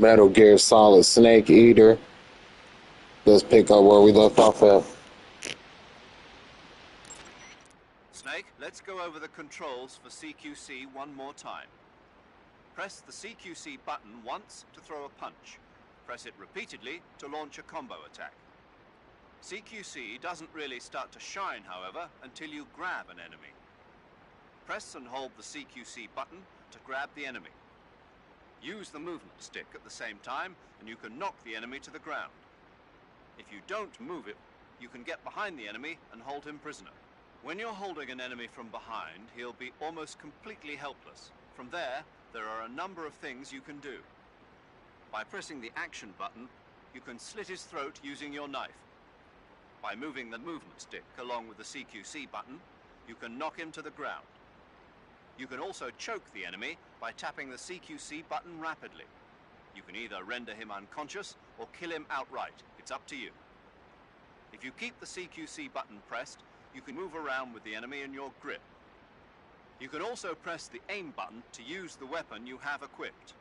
Metal Gear Solid Snake Eater. Let's pick up where we left off at. Snake, let's go over the controls for CQC one more time. Press the CQC button once to throw a punch. Press it repeatedly to launch a combo attack. CQC doesn't really start to shine, however, until you grab an enemy. Press and hold the CQC button to grab the enemy. Use the movement stick at the same time, and you can knock the enemy to the ground. If you don't move it, you can get behind the enemy and hold him prisoner. When you're holding an enemy from behind, he'll be almost completely helpless. From there are a number of things you can do. By pressing the action button, you can slit his throat using your knife. By moving the movement stick along with the CQC button, you can knock him to the ground. You can also choke the enemy by tapping the CQC button rapidly. You can either render him unconscious or kill him outright. It's up to you. If you keep the CQC button pressed, you can move around with the enemy in your grip. You can also press the aim button to use the weapon you have equipped.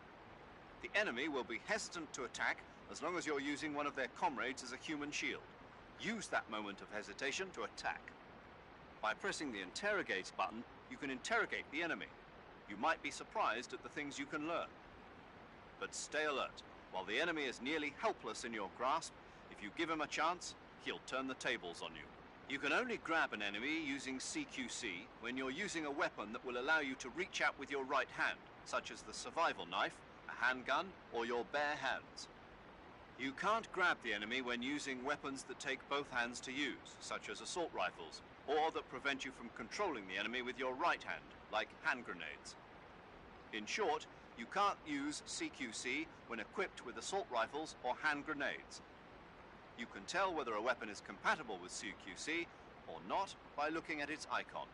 The enemy will be hesitant to attack as long as you're using one of their comrades as a human shield. Use that moment of hesitation to attack. By pressing the interrogate button, you can interrogate the enemy. You might be surprised at the things you can learn. But stay alert. While the enemy is nearly helpless in your grasp, if you give him a chance, he'll turn the tables on you. You can only grab an enemy using CQC when you're using a weapon that will allow you to reach out with your right hand, such as the survival knife, a handgun, or your bare hands. You can't grab the enemy when using weapons that take both hands to use, such as assault rifles, or that prevent you from controlling the enemy with your right hand, like hand grenades. In short, you can't use CQC when equipped with assault rifles or hand grenades. You can tell whether a weapon is compatible with CQC or not by looking at its icon.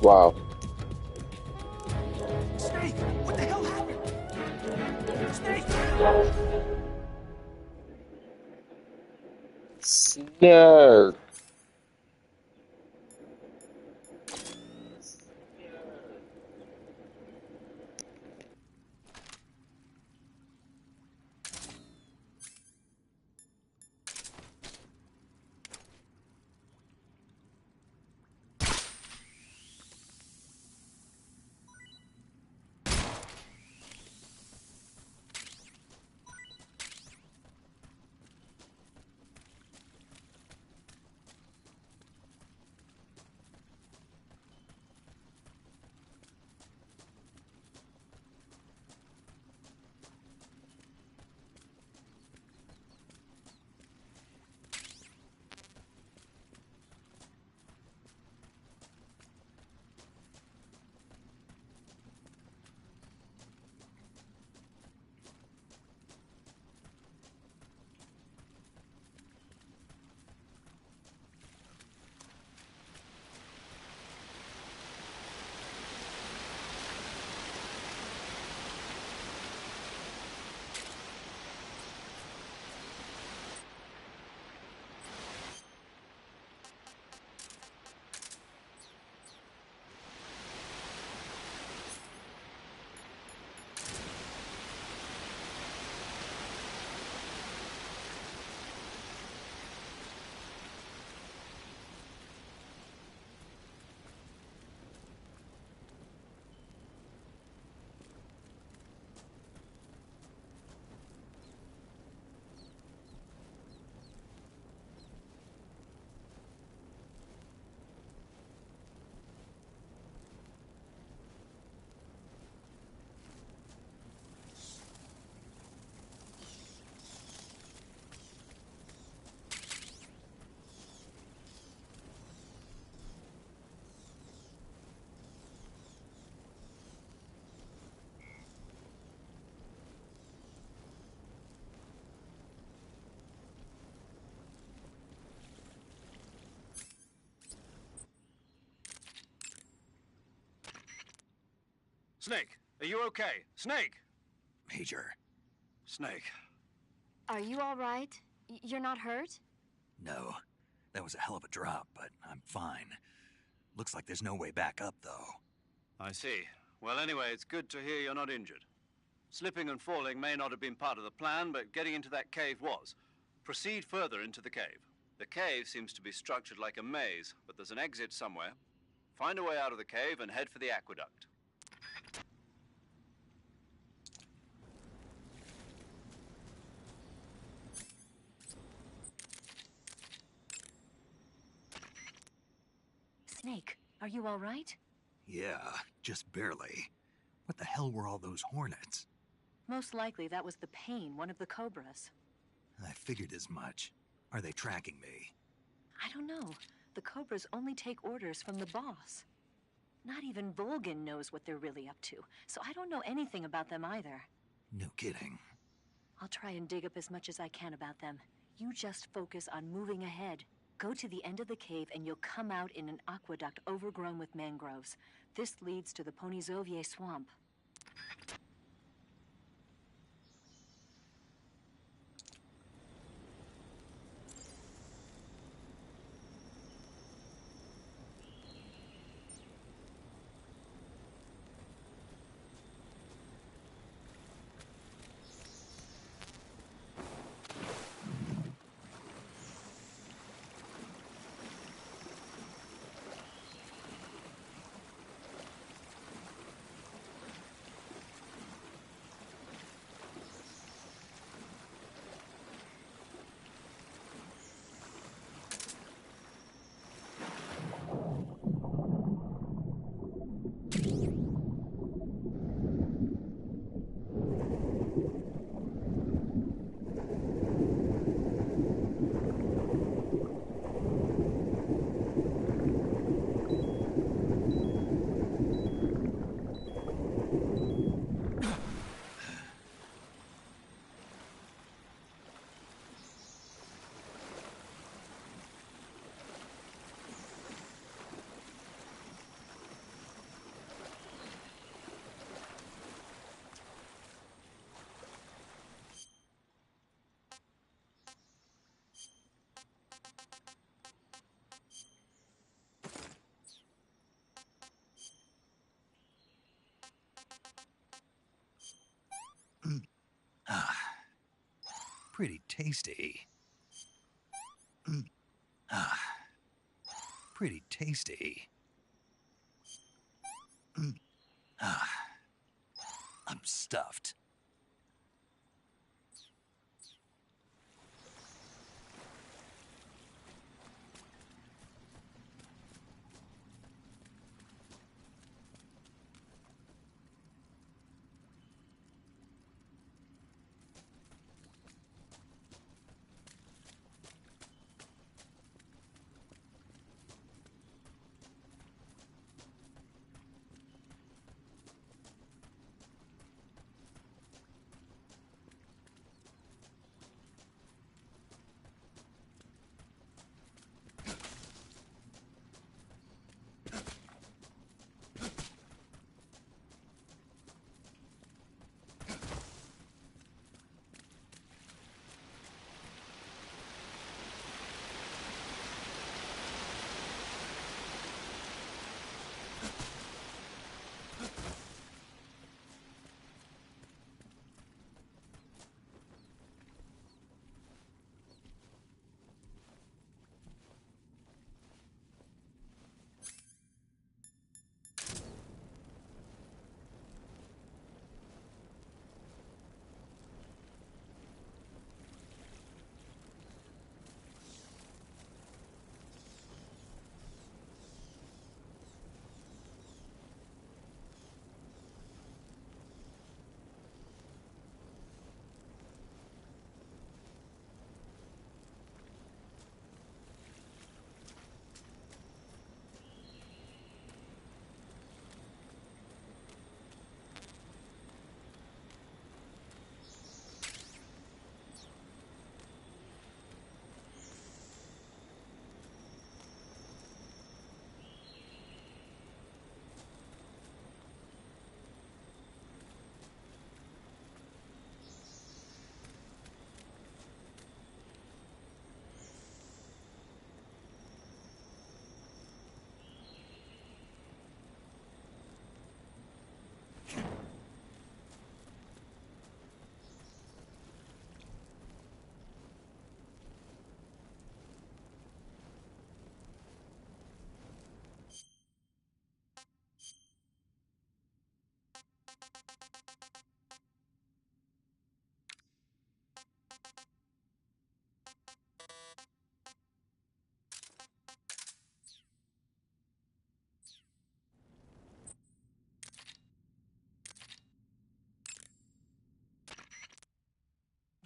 Wow. Snake! What the hell happened? Snake! Snare. Snake, are you okay? Snake! Major, Snake. Are you all right? You're not hurt? no. That was a hell of a drop, but I'm fine. Looks like there's no way back up, though. I see. Well, anyway, it's good to hear you're not injured. Slipping and falling may not have been part of the plan, but getting into that cave was. Proceed further into the cave. The cave seems to be structured like a maze, but there's an exit somewhere. Find a way out of the cave and head for the aqueduct. Snake, are you all right? Yeah, just barely. What the hell were all those hornets? Most likely that was the pain, one of the cobras. I figured as much. Are they tracking me? I don't know. The cobras only take orders from the boss. Not even Volgin knows what they're really up to, so I don't know anything about them either. No kidding. I'll try and dig up as much as I can about them. You just focus on moving ahead. Go to the end of the cave and you'll come out in an aqueduct overgrown with mangroves. This leads to the Ponizovye swamp. Pretty tasty. Ah, pretty tasty. Ah, I'm stuffed.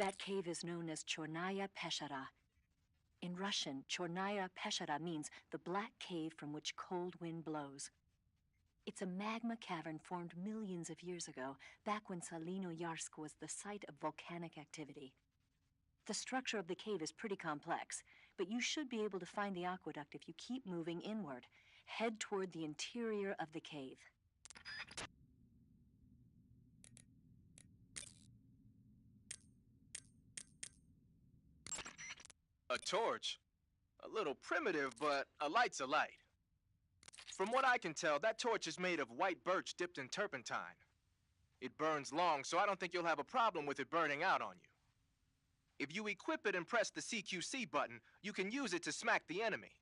That cave is known as Chornaya Peshara. In Russian, Chornaya Peshara means the black cave from which cold wind blows. It's a magma cavern formed millions of years ago, back when Salinoyarsk was the site of volcanic activity. The structure of the cave is pretty complex, but you should be able to find the aqueduct if you keep moving inward. Head toward the interior of the cave. A torch? A little primitive, but a light's a light. From what I can tell, that torch is made of white birch dipped in turpentine. It burns long, so I don't think you'll have a problem with it burning out on you. If you equip it and press the CQC button, you can use it to smack the enemy.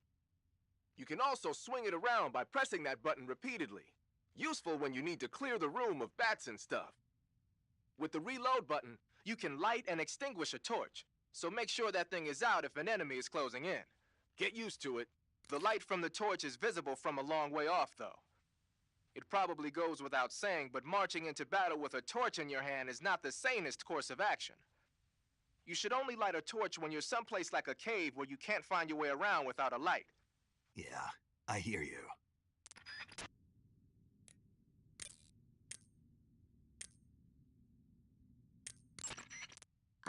You can also swing it around by pressing that button repeatedly. Useful when you need to clear the room of bats and stuff. With the reload button, you can light and extinguish a torch, so make sure that thing is out if an enemy is closing in. Get used to it. The light from the torch is visible from a long way off, though. It probably goes without saying, but marching into battle with a torch in your hand is not the sanest course of action. You should only light a torch when you're someplace like a cave where you can't find your way around without a light. Yeah, I hear you.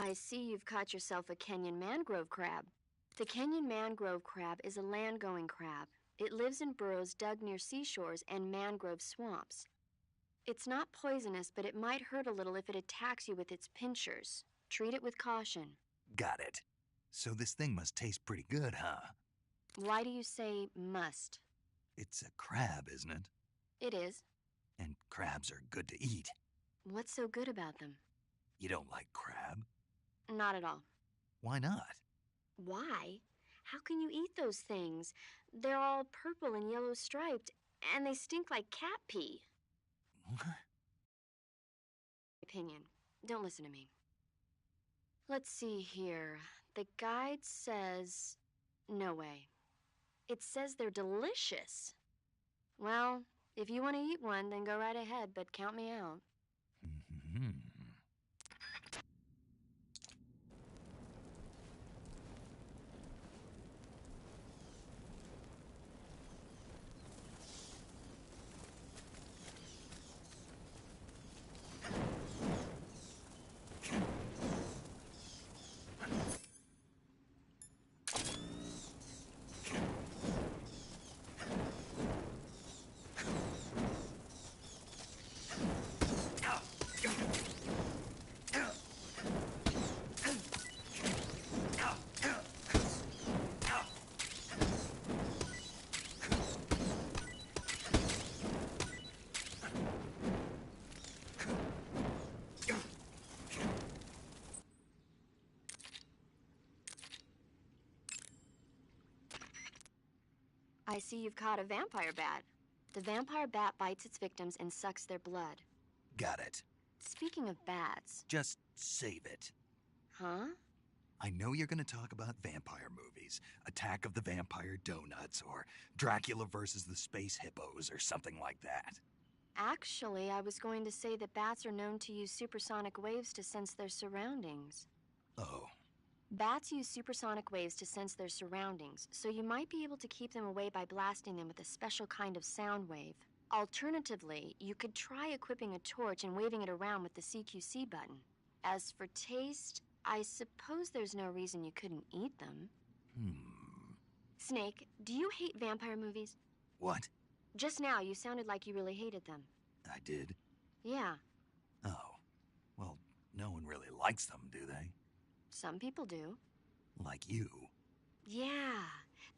I see you've caught yourself a Kenyan mangrove crab. The Kenyan mangrove crab is a land-going crab. It lives in burrows dug near seashores and mangrove swamps. It's not poisonous, but it might hurt a little if it attacks you with its pinchers. Treat it with caution. Got it. So this thing must taste pretty good, huh? Why do you say must? It's a crab, isn't it? It is. And crabs are good to eat. What's so good about them? You don't like crab? Not at all. Why not? Why? How can you eat those things? They're all purple and yellow striped, and they stink like cat pee. Opinion. Don't listen to me. Let's see here. The guide says... No way. It says they're delicious. Well, if you want to eat one, then go right ahead, but count me out. Mhm. I see you've caught a vampire bat. The vampire bat bites its victims and sucks their blood. Got it. Speaking of bats... Just save it. Huh? I know you're gonna talk about vampire movies. Attack of the Vampire Donuts, or Dracula versus the Space Hippos, or something like that. Actually, I was going to say that bats are known to use supersonic waves to sense their surroundings. Oh. Bats use supersonic waves to sense their surroundings, so you might be able to keep them away by blasting them with a special kind of sound wave. Alternatively, you could try equipping a torch and waving it around with the CQC button. As for taste, I suppose there's no reason you couldn't eat them. Snake, do you hate vampire movies? What? Just now, you sounded like you really hated them. I did? Yeah, Oh. Well, no one really likes them, do they? some people do. Like you. Yeah,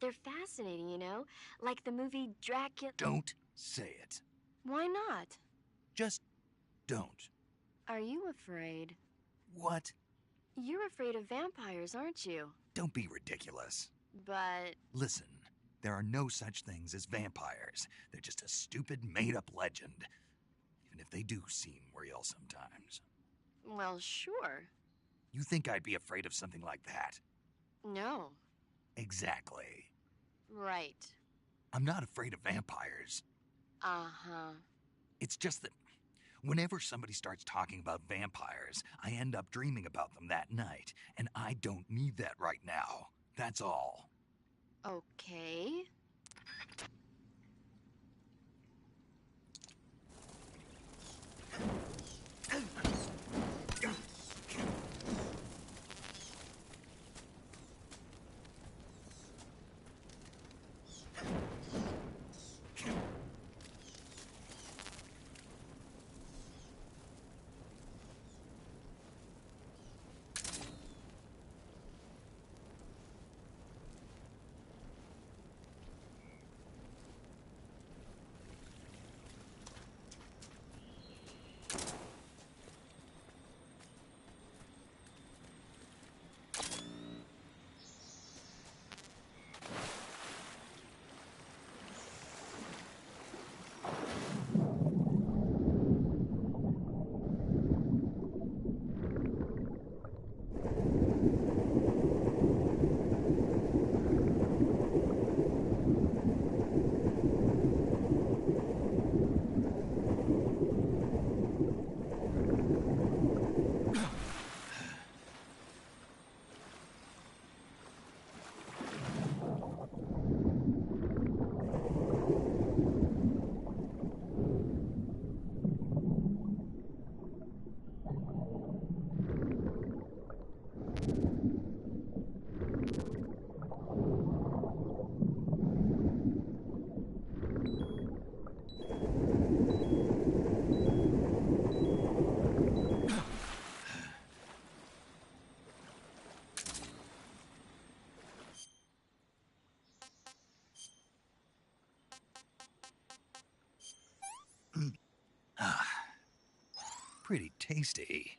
they're fascinating, you know? Like the movie Dracula... Don't say it. Why not? Just don't. Are you afraid? What? You're afraid of vampires, aren't you? Don't be ridiculous. But... Listen, there are no such things as vampires. They're just a stupid, made-up legend. Even if they do seem real sometimes. well, sure. You think I'd be afraid of something like that? No. Exactly. Right. I'm not afraid of vampires. Uh-huh. It's just that whenever somebody starts talking about vampires, I end up dreaming about them that night, and I don't need that right now. That's all. Okay. Pretty tasty.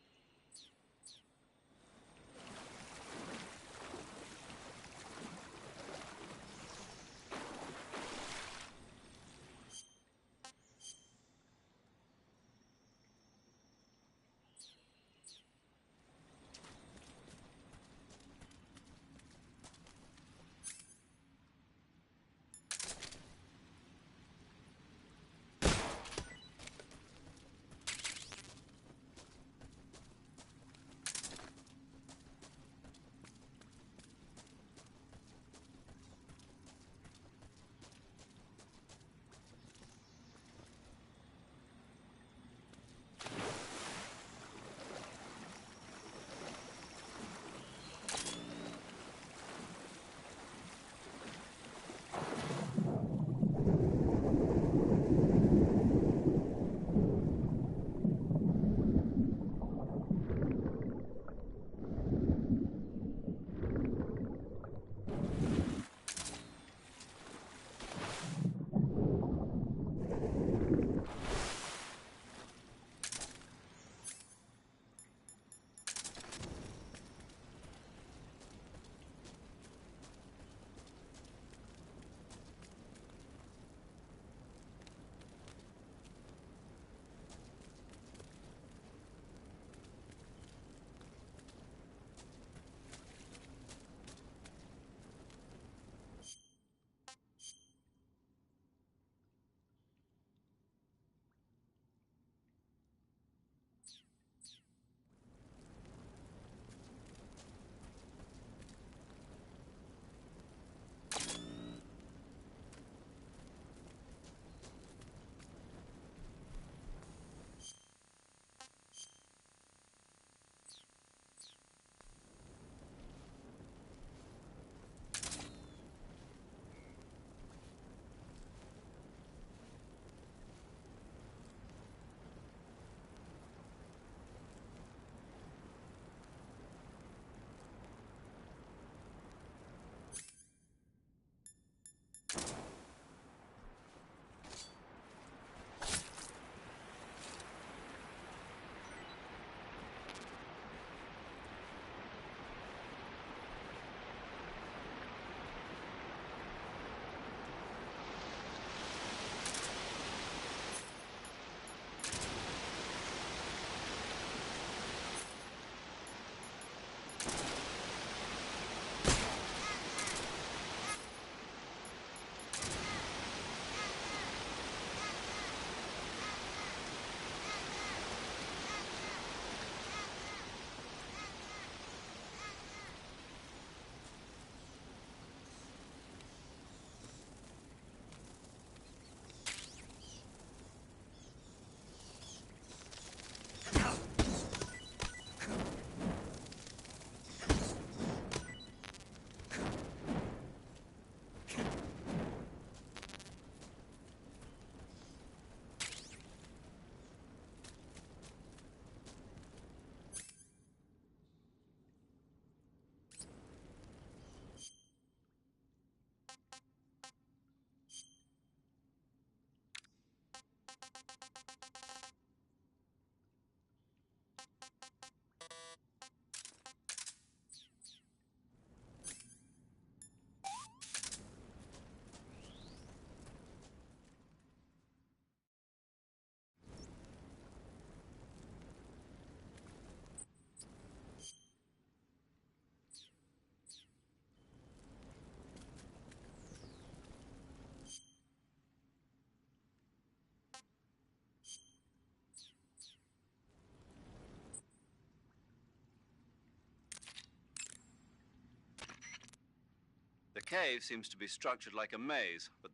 cave seems to be structured like a maze, but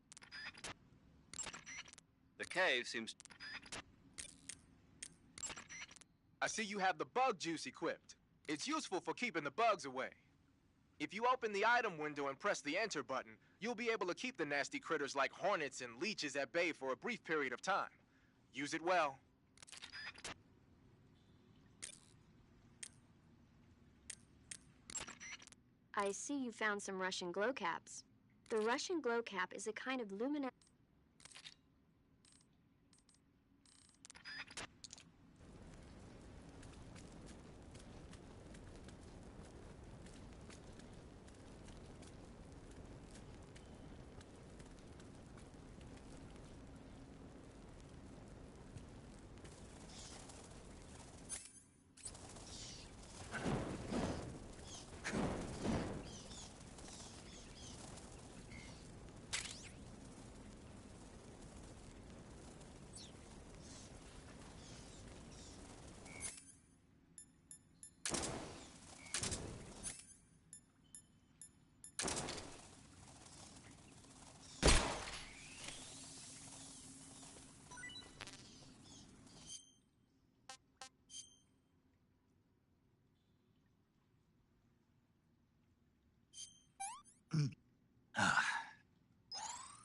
the cave seems... I see you have the bug juice equipped. It's useful for keeping the bugs away. If you open the item window and press the enter button, you'll be able to keep the nasty critters like hornets and leeches at bay for a brief period of time. Use it well. I see you found some Russian glow caps. The Russian glow cap is a kind of luminescent...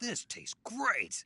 This tastes great.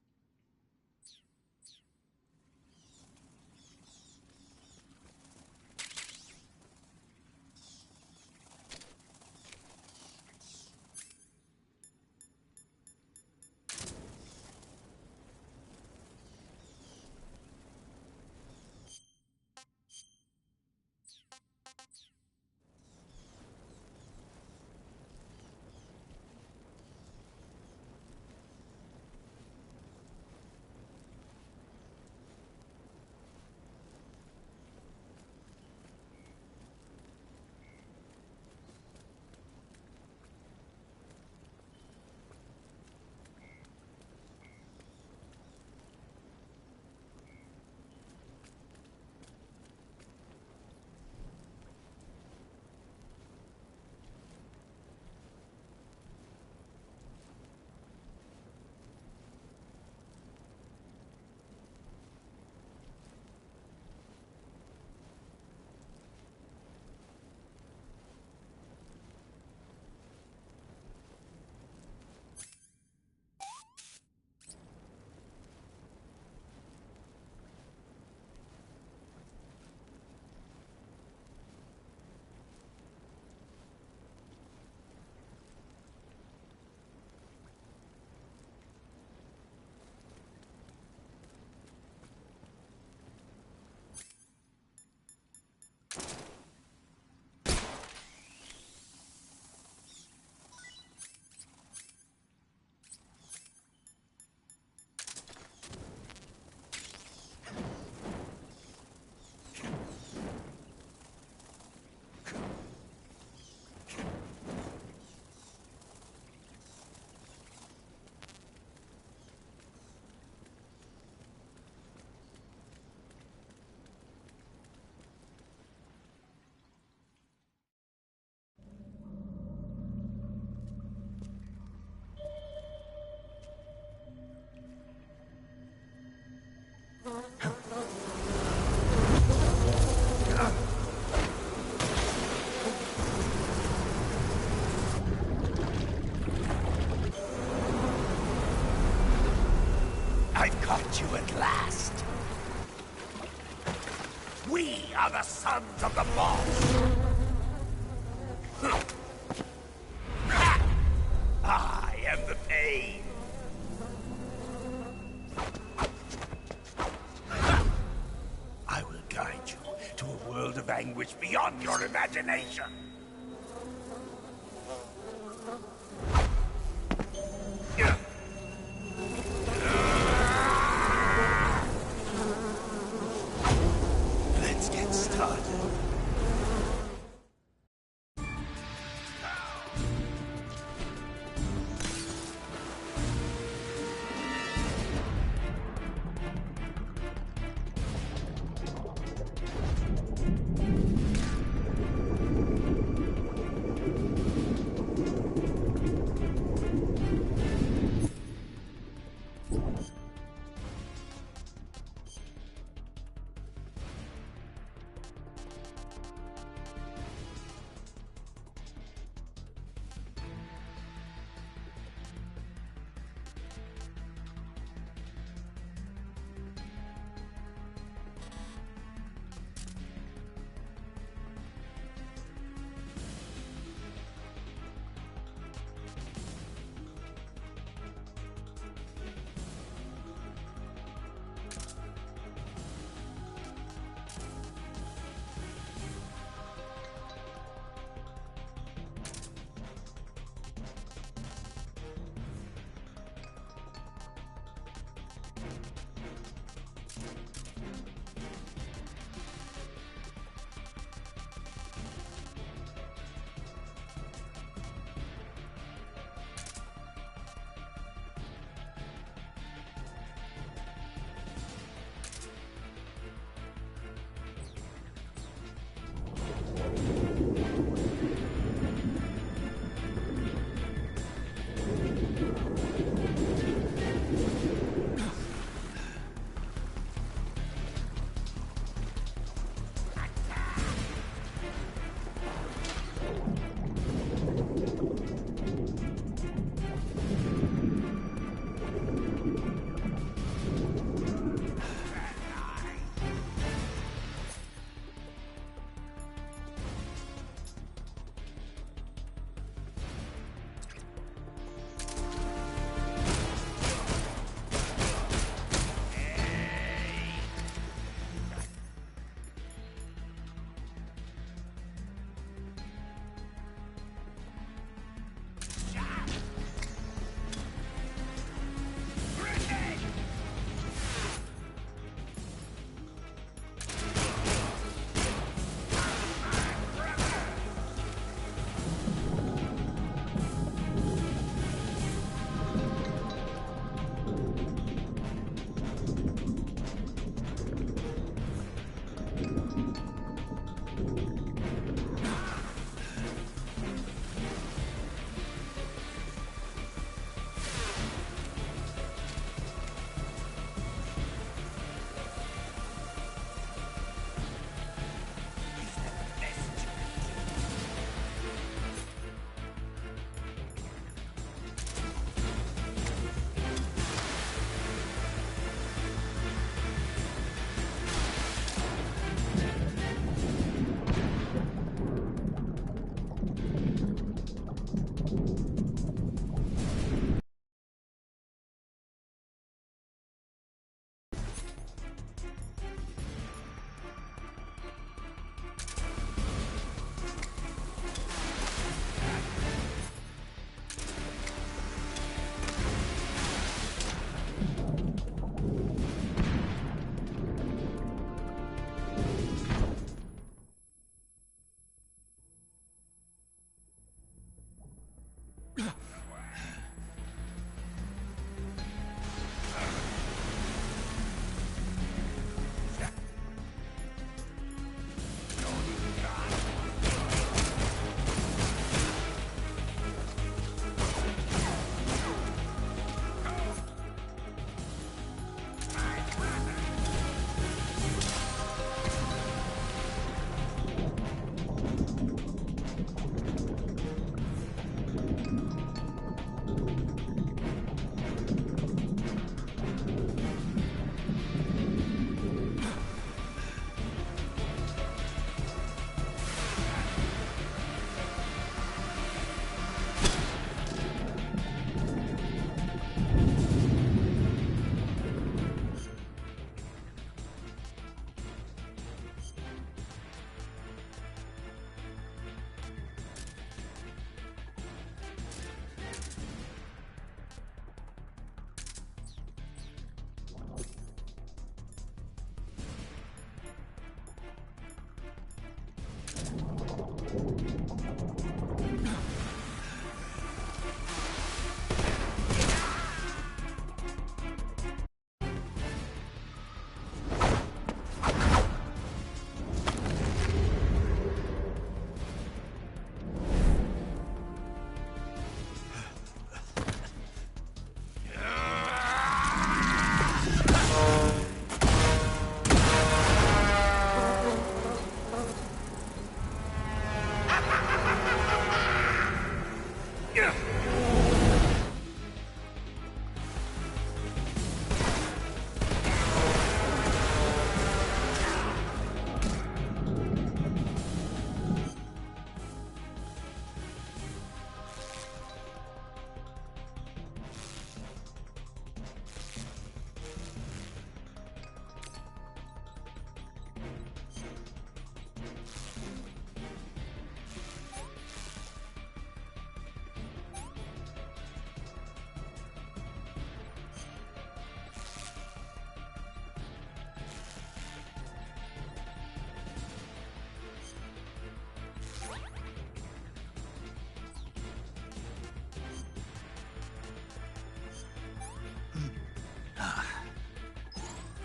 I've caught you at last. We are the sons of the boss. I am the pain. I will guide you to a world of anguish beyond your imagination. Let's get started.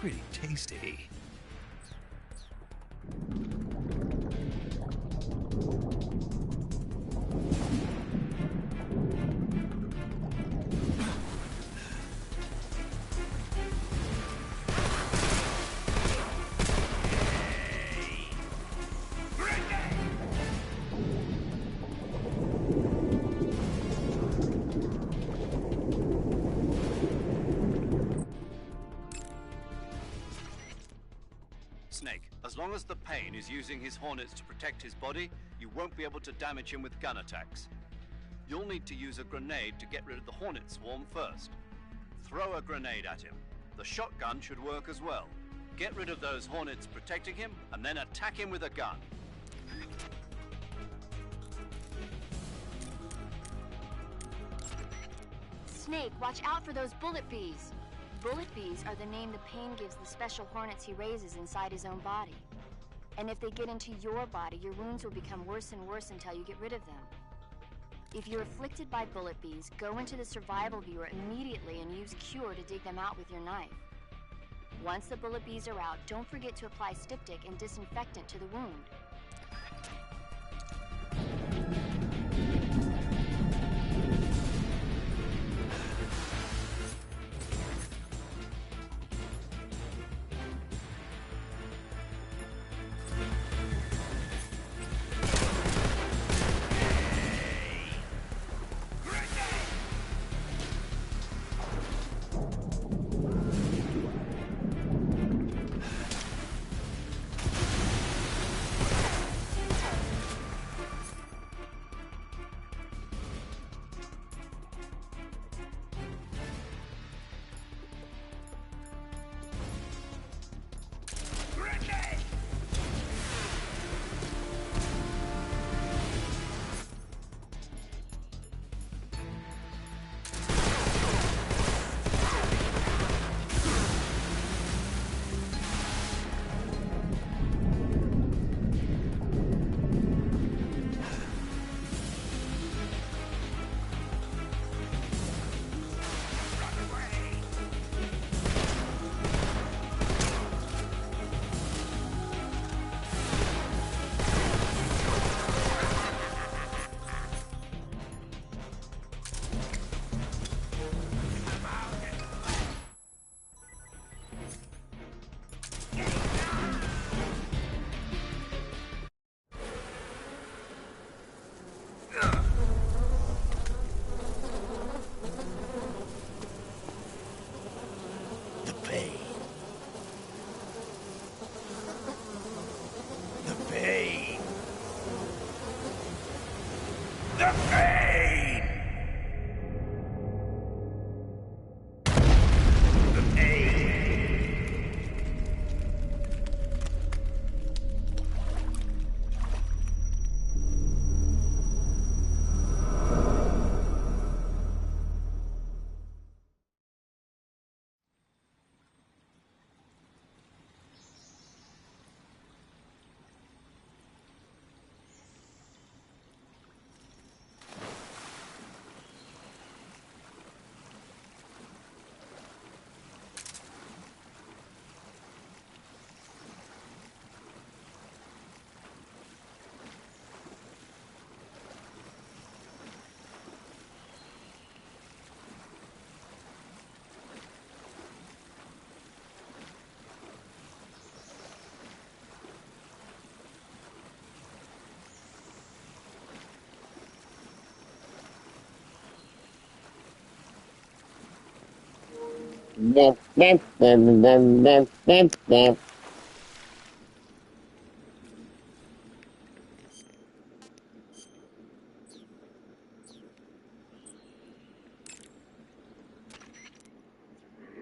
pretty tasty. Snake, as long as the Pain is using his Hornets to protect his body, you won't be able to damage him with gun attacks. You'll need to use a grenade to get rid of the Hornet swarm first. Throw a grenade at him. The shotgun should work as well. Get rid of those Hornets protecting him, and then attack him with a gun. Snake, watch out for those bullet bees. Bullet bees are the name the Pain gives the special hornets he raises inside his own body. And if they get into your body, your wounds will become worse and worse until you get rid of them. If you're afflicted by bullet bees, go into the survival viewer immediately and use Cure to dig them out with your knife. Once the bullet bees are out, don't forget to apply styptic and disinfectant to the wound.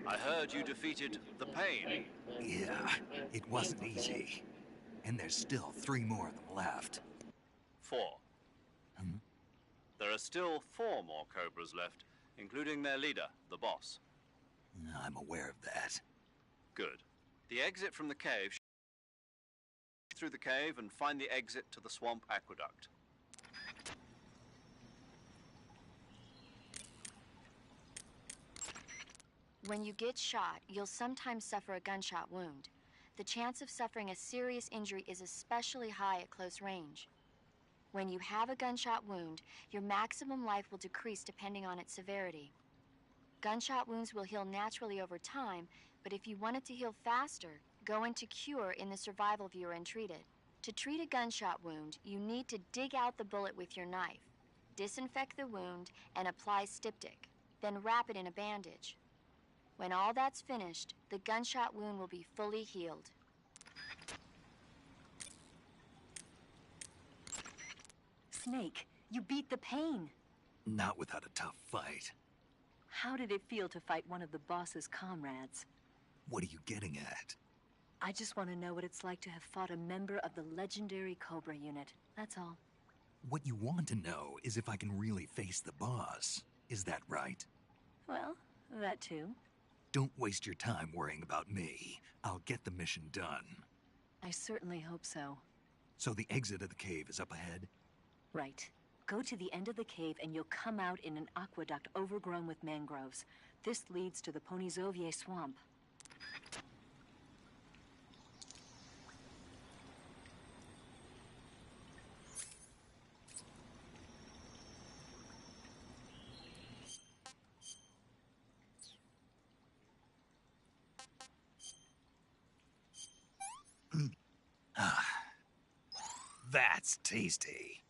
I heard you defeated the Pain. Yeah, it wasn't easy. And there's still 3 more of them left. 4. There are still 4 more Cobras left, including their leader, the boss. I'm aware of that. Good. The exit from the cave... through the cave and find the exit to the swamp aqueduct. When you get shot, you'll sometimes suffer a gunshot wound. The chance of suffering a serious injury is especially high at close range. When you have a gunshot wound, your maximum life will decrease depending on its severity. Gunshot wounds will heal naturally over time, but if you want it to heal faster, go into cure in the survival view untreated. To treat a gunshot wound, you need to dig out the bullet with your knife, disinfect the wound, and apply styptic, then wrap it in a bandage. When all that's finished, the gunshot wound will be fully healed. Snake, you beat the pain. Not without a tough fight. How did it feel to fight one of the boss's comrades? What are you getting at? I just want to know what it's like to have fought a member of the legendary Cobra unit. That's all. What you want to know is if I can really face the boss. Is that right? Well, that too. Don't waste your time worrying about me. I'll get the mission done. I certainly hope so. So the exit of the cave is up ahead? Right. Go to the end of the cave and you'll come out in an aqueduct overgrown with mangroves. This leads to the Ponizovye swamp. That's tasty.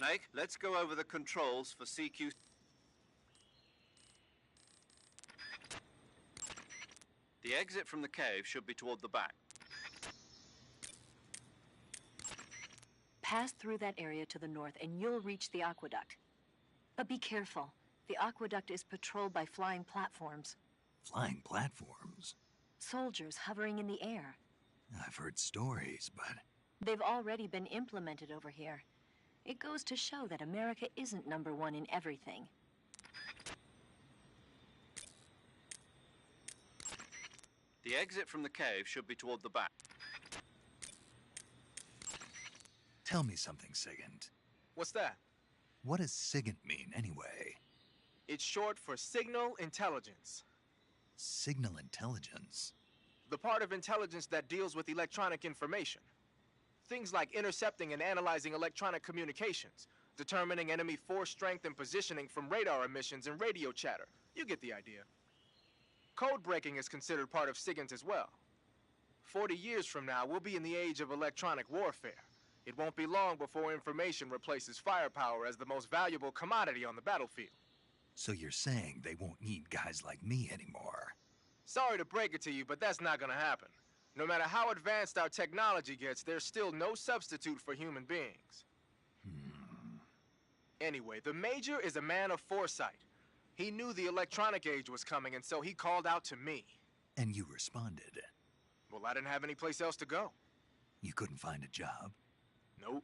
Snake, let's go over the controls for CQ. The exit from the cave should be toward the back. Pass through that area to the north and you'll reach the aqueduct. But be careful. The aqueduct is patrolled by flying platforms. Flying platforms? Soldiers hovering in the air. I've heard stories, but... They've already been implemented over here. It goes to show that America isn't number one in everything. The exit from the cave should be toward the back. Tell me something, Sigint. What's that? What does Sigint mean, anyway? It's short for Signal Intelligence. Signal intelligence? The part of intelligence that deals with electronic information. Things like intercepting and analyzing electronic communications, determining enemy force strength and positioning from radar emissions and radio chatter. You get the idea. Code breaking is considered part of SIGINT as well. 40 years from now, we'll be in the age of electronic warfare. It won't be long before information replaces firepower as the most valuable commodity on the battlefield. So you're saying they won't need guys like me anymore? Sorry to break it to you, but that's not gonna happen. No matter how advanced our technology gets, there's still no substitute for human beings. Anyway, the Major is a man of foresight. He knew the electronic age was coming, and so he called out to me. And you responded. Well, I didn't have any place else to go. You couldn't find a job? Nope.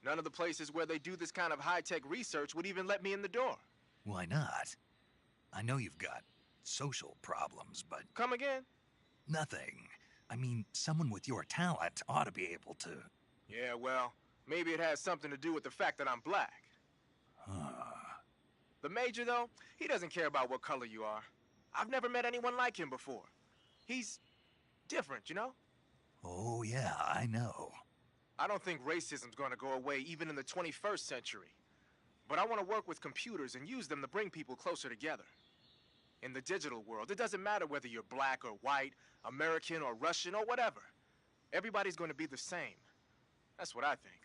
None of the places where they do this kind of high-tech research would even let me in the door. Why not? I know you've got social problems, but Come again? nothing. I mean, someone with your talent ought to be able to... Yeah, well, maybe it has something to do with the fact that I'm black. The Major, though, he doesn't care about what color you are. I've never met anyone like him before. He's different, you know? Oh, yeah, I know. I don't think racism's gonna go away even in the 21st century. But I want to work with computers and use them to bring people closer together. In the digital world, it doesn't matter whether you're black or white, American or Russian or whatever. Everybody's going to be the same. That's what I think.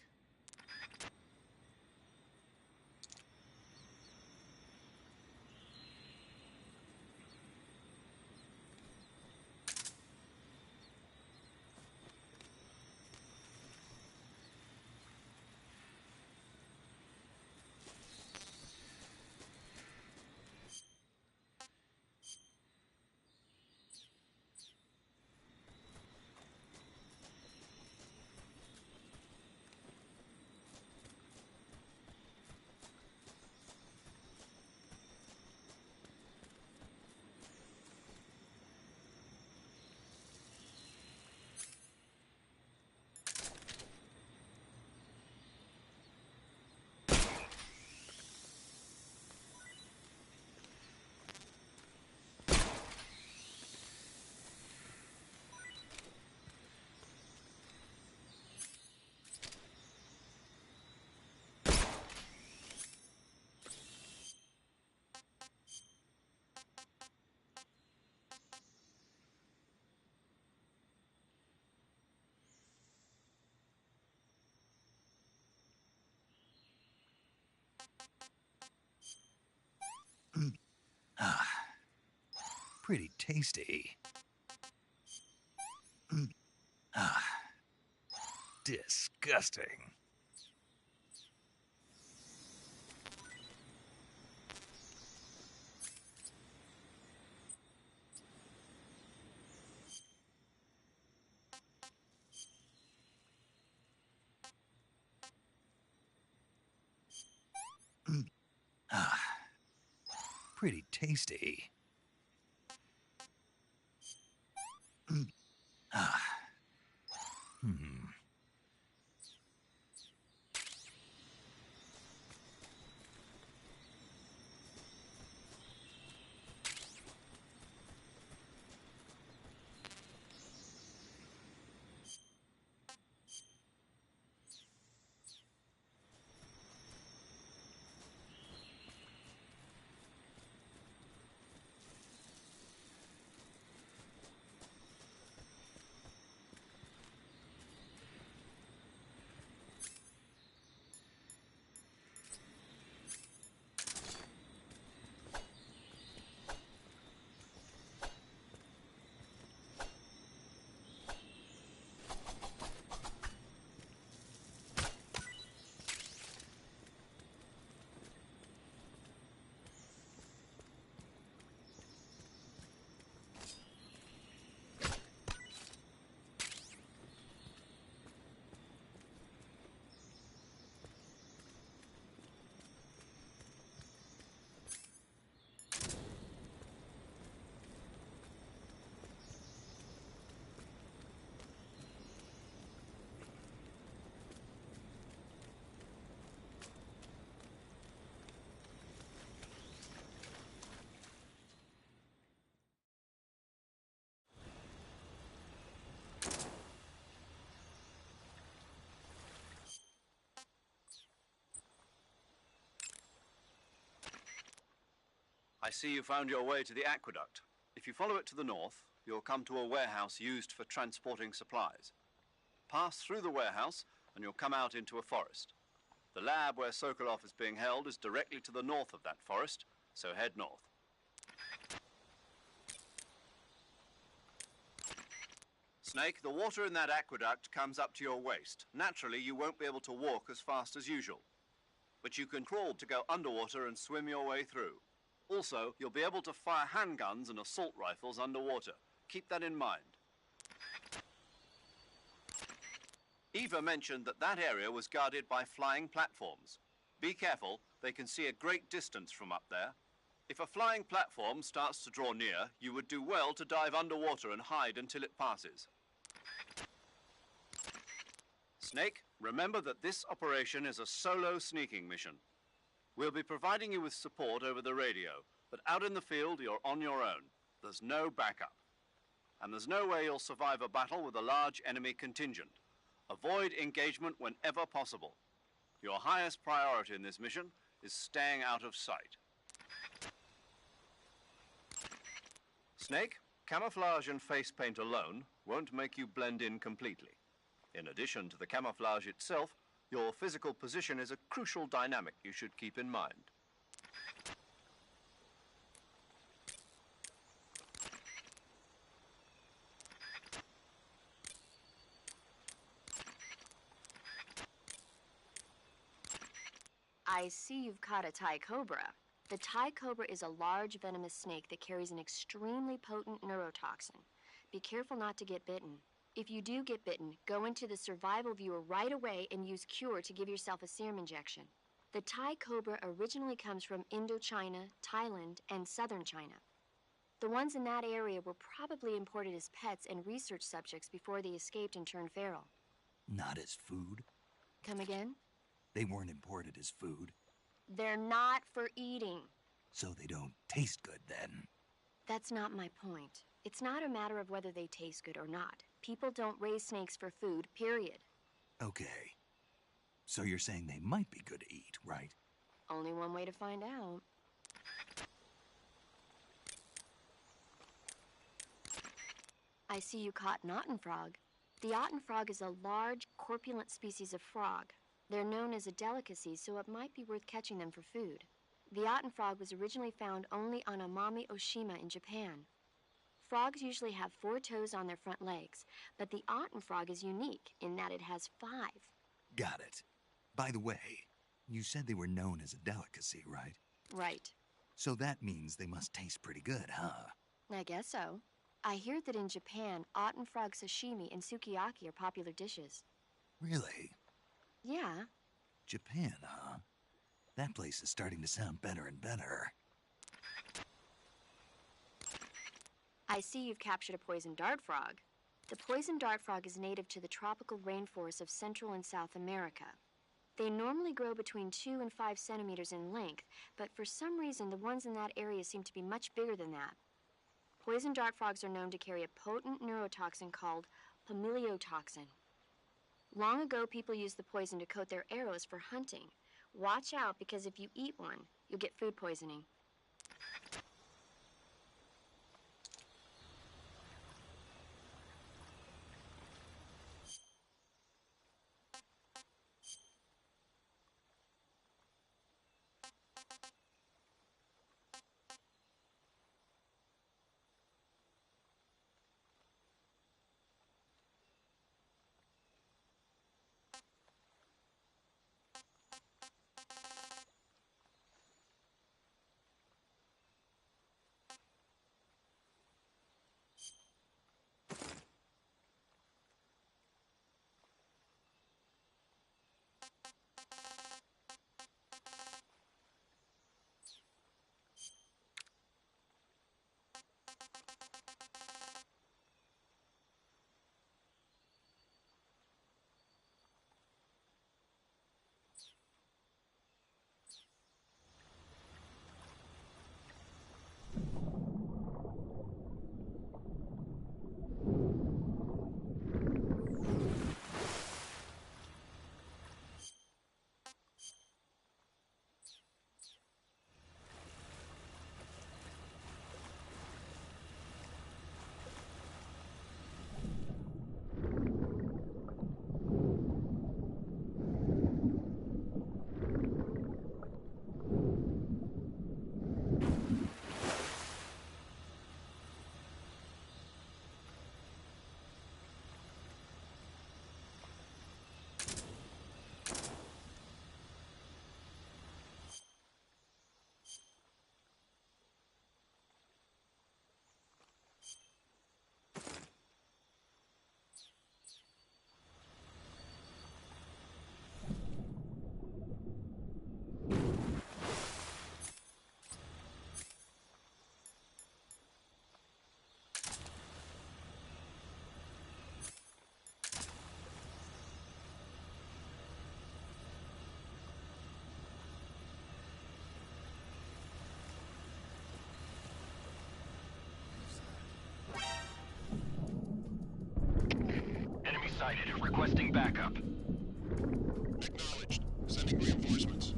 Pretty tasty. Disgusting. Pretty tasty. I see you found your way to the aqueduct. If you follow it to the north, you'll come to a warehouse used for transporting supplies. Pass through the warehouse and you'll come out into a forest. The lab where Sokolov is being held is directly to the north of that forest, so head north. Snake, the water in that aqueduct comes up to your waist. Naturally, you won't be able to walk as fast as usual. But you can crawl to go underwater and swim your way through. Also, you'll be able to fire handguns and assault rifles underwater. Keep that in mind. Eva mentioned that that area was guarded by flying platforms. Be careful, they can see a great distance from up there. If a flying platform starts to draw near, you would do well to dive underwater and hide until it passes. Snake, remember that this operation is a solo sneaking mission. We'll be providing you with support over the radio, but out in the field, you're on your own. There's no backup. And there's no way you'll survive a battle with a large enemy contingent. Avoid engagement whenever possible. Your highest priority in this mission is staying out of sight. Snake, camouflage and face paint alone won't make you blend in completely. In addition to the camouflage itself, your physical position is a crucial dynamic you should keep in mind. I see you've caught a Thai cobra. The Thai cobra is a large venomous snake that carries an extremely potent neurotoxin. Be careful not to get bitten. If you do get bitten, go into the survival viewer right away and use Cure to give yourself a serum injection. The Thai cobra originally comes from Indochina, Thailand, and southern China. The ones in that area were probably imported as pets and research subjects before they escaped and turned feral. Not as food? Come again? They weren't imported as food. They're not for eating. So they don't taste good then. That's not my point. It's not a matter of whether they taste good or not. People don't raise snakes for food, period. Okay. So you're saying they might be good to eat, right? Only one way to find out. I see you caught an Otten frog. The Otten frog is a large, corpulent species of frog. They're known as a delicacy, so it might be worth catching them for food. The Otten frog was originally found only on Amami Oshima in Japan. Frogs usually have 4 toes on their front legs, but the Otten frog is unique in that it has 5. Got it. By the way, you said they were known as a delicacy, right? Right. So that means they must taste pretty good, huh? I guess so. I hear that in Japan, Otten frog sashimi and sukiyaki are popular dishes. Really? Yeah. Japan, huh? That place is starting to sound better and better. I see you've captured a poison dart frog. The poison dart frog is native to the tropical rainforests of Central and South America. They normally grow between 2 and 5 centimeters in length, but for some reason the ones in that area seem to be much bigger than that. Poison dart frogs are known to carry a potent neurotoxin called pamiliotoxin. Long ago, people used the poison to coat their arrows for hunting. Watch out, because if you eat one, you'll get food poisoning. sighted. Requesting backup. Acknowledged. Sending reinforcements.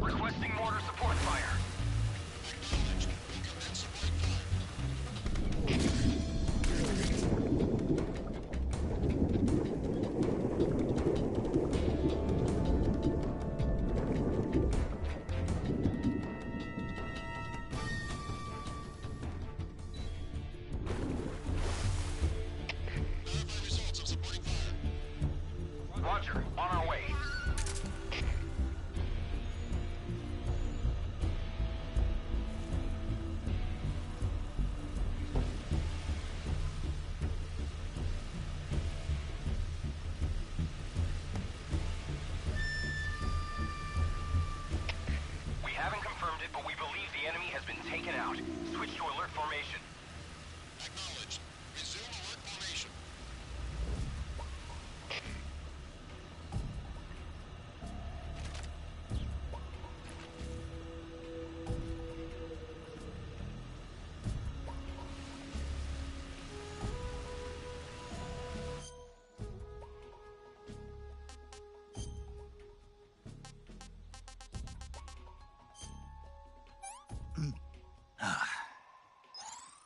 Requesting mortar support fire. Acknowledged. Commence supply fire. Verify results of supporting fire. Roger. On our way. We haven't confirmed it, but we believe the enemy has been taken out. Switch to alert formation. Acknowledged. Resume alert formation.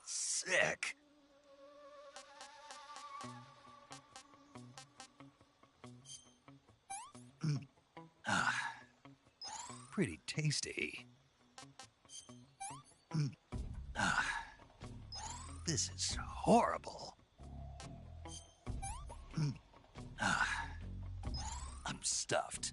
Sick. Pretty tasty. This is horrible. I'm stuffed.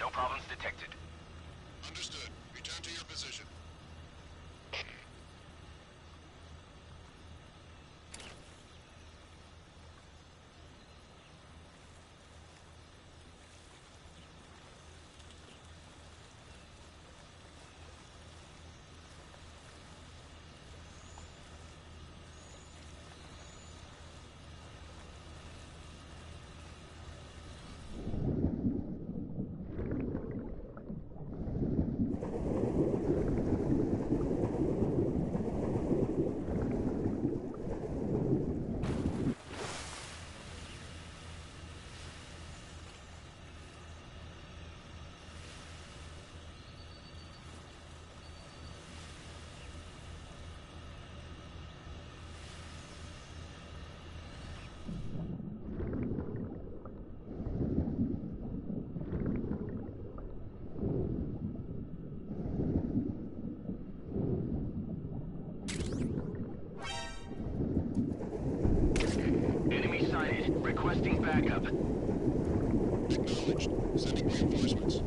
No problems detected. Understood. Return to your position. Requesting backup. Acknowledged. Sending reinforcements.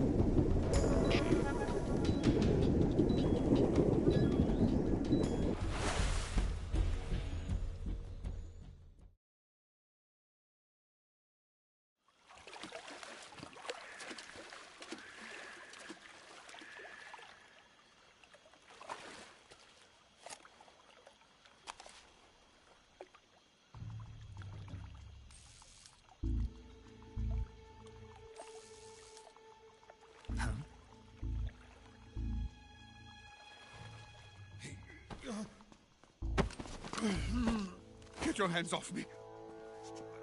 Get your hands off me.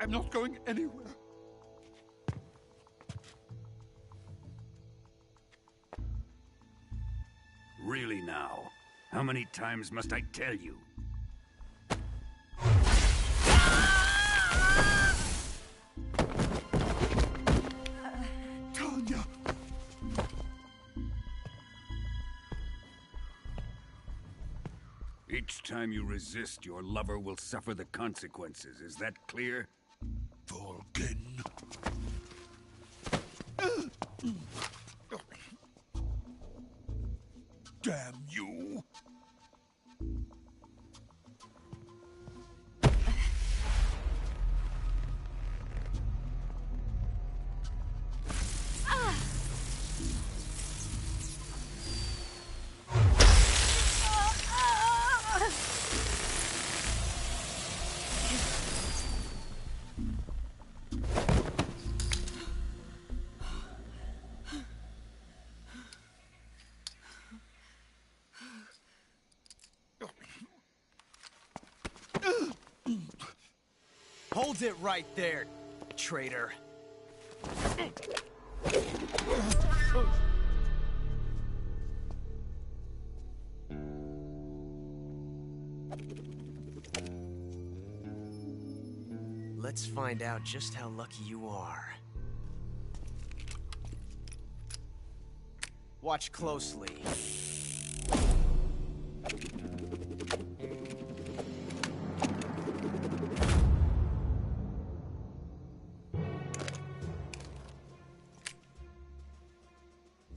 I'm not going anywhere. Really now? How many times must I tell you? Tanya! Each time you resist, your lover will suffer the consequences. Is that clear? Vulcan. Damn you! Hold it right there, traitor. Let's find out just how lucky you are. Watch closely.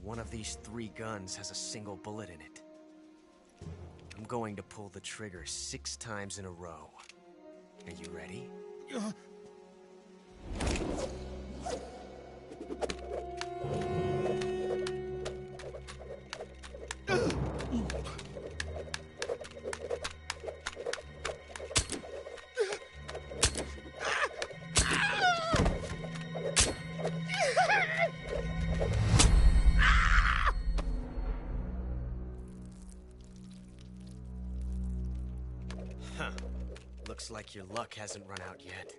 One of these 3 guns has a single bullet in it. I'm going to pull the trigger 6 times in a row. Are you ready? Huh. Looks like your luck hasn't run out yet.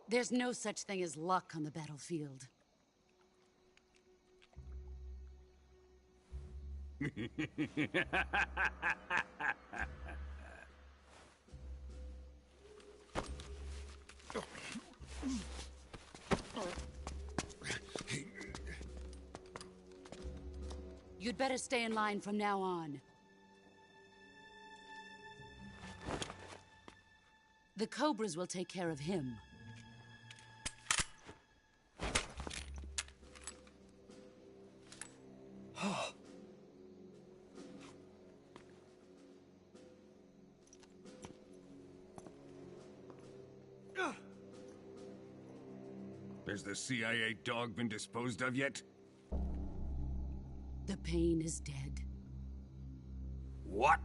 There's no such thing as luck on the battlefield. You'd better stay in line from now on. The Cobras will take care of him. Has the CIA dog been disposed of yet? The pain is dead. What?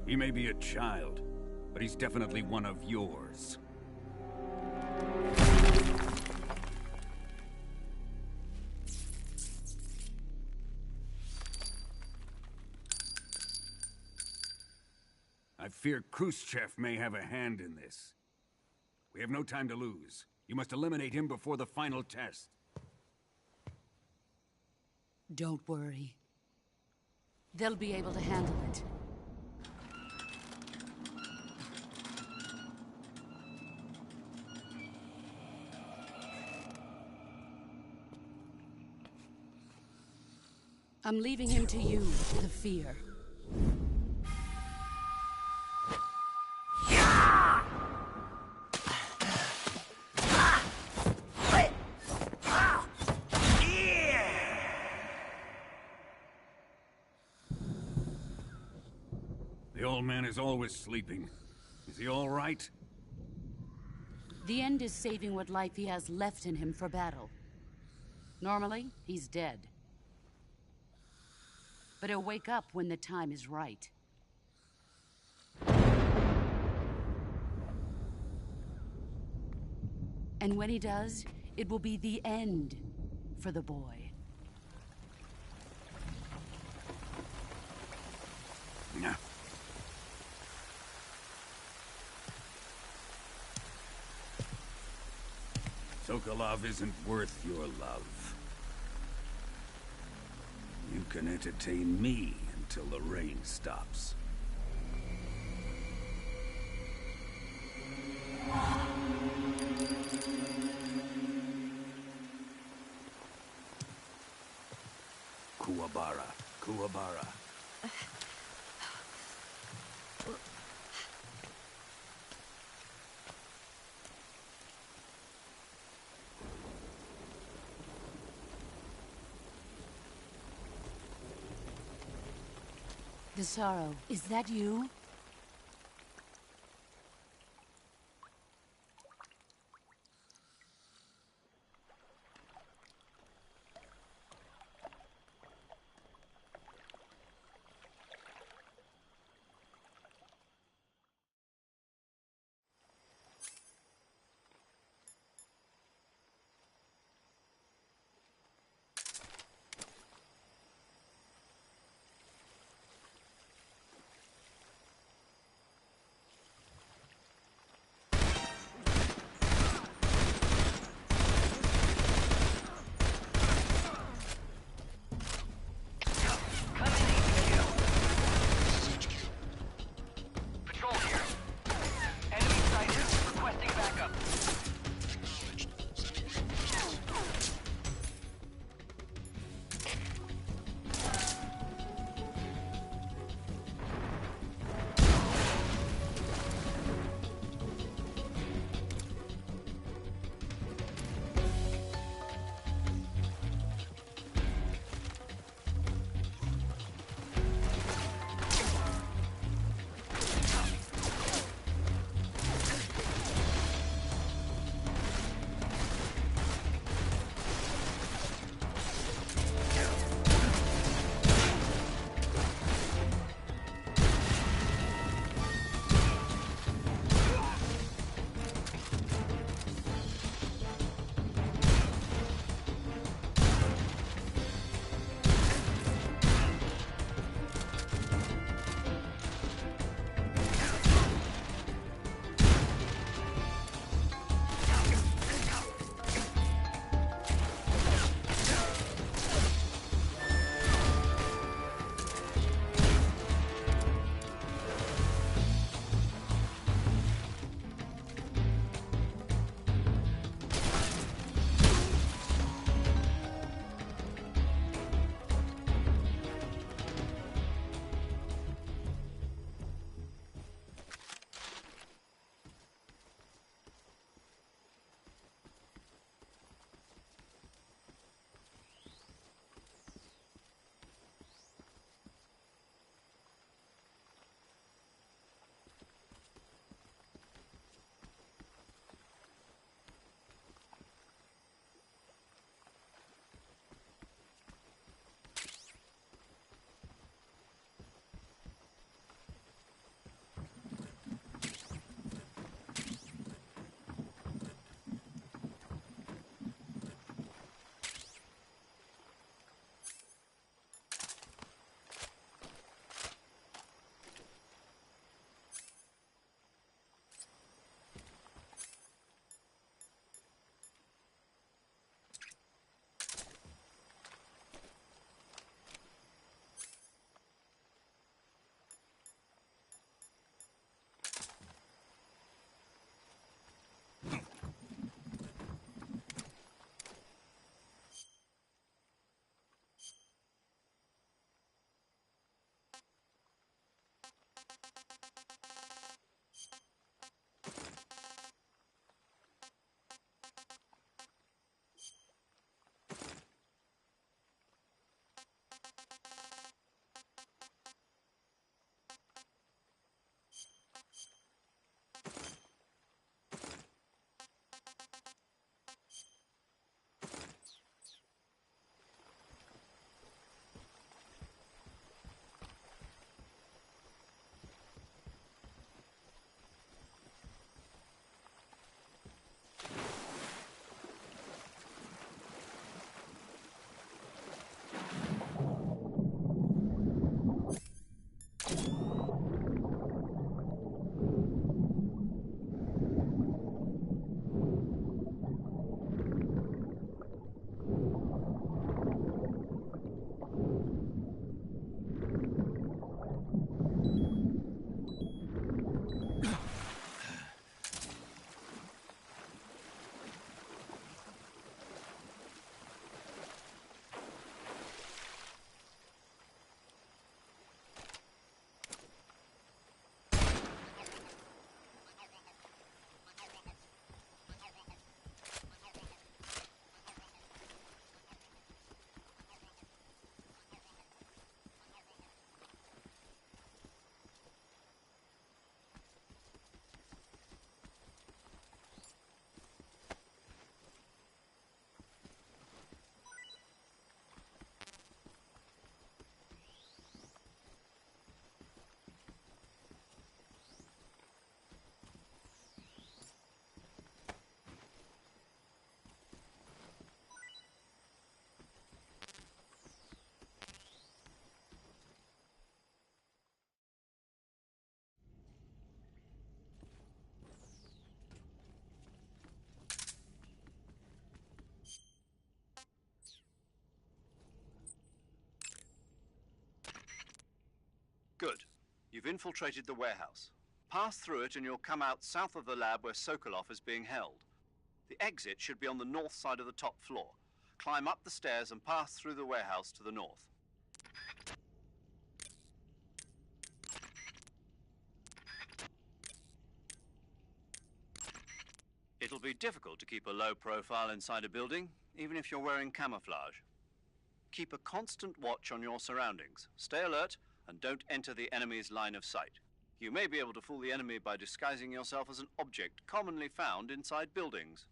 He may be a child, but he's definitely one of yours. I fear Khrushchev may have a hand in this. We have no time to lose. You must eliminate him before the final test. Don't worry. They'll be able to handle it. I'm leaving him to you, the fear. The old man is always sleeping. Is he all right? The end is saving what life he has left in him for battle. Normally, he's dead. But he'll wake up when the time is right. And when he does, it will be the end for the boy. No. Sokolov isn't worth your love. You can entertain me until the rain stops. Kuwabara, Kuwabara. The sorrow, is that you? You've infiltrated the warehouse. Pass through it and you'll come out south of the lab where Sokolov is being held. The exit should be on the north side of the top floor. Climb up the stairs and pass through the warehouse to the north. It'll be difficult to keep a low profile inside a building, even if you're wearing camouflage. Keep a constant watch on your surroundings. Stay alert and don't enter the enemy's line of sight. You may be able to fool the enemy by disguising yourself as an object commonly found inside buildings.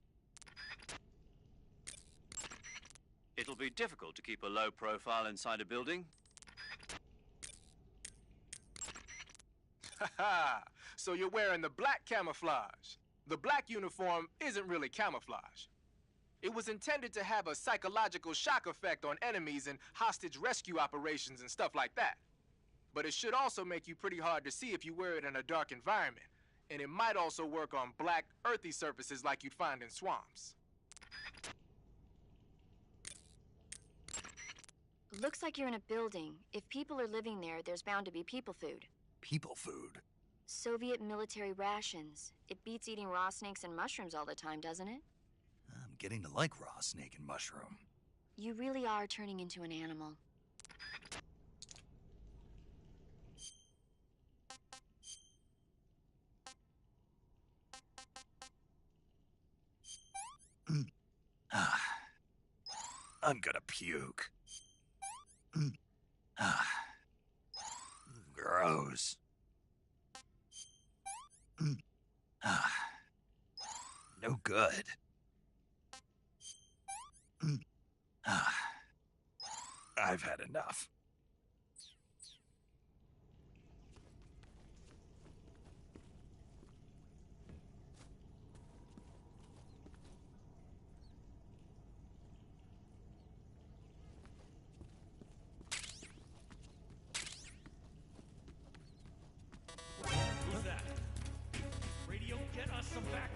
It'll be difficult to keep a low profile inside a building. Haha! So you're wearing the black camouflage. The black uniform isn't really camouflage. It was intended to have a psychological shock effect on enemies in hostage rescue operations and stuff like that. But it should also make you pretty hard to see if you wear it in a dark environment. And it might also work on black, earthy surfaces like you'd find in swamps. Looks like you're in a building. If people are living there, there's bound to be people food. People food? Soviet military rations. It beats eating raw snakes and mushrooms all the time, doesn't it? I'm getting to like raw snake and mushroom. You really are turning into an animal. I'm gonna puke. Gross. No good. I've had enough. Who's that? Radio, get us some backup.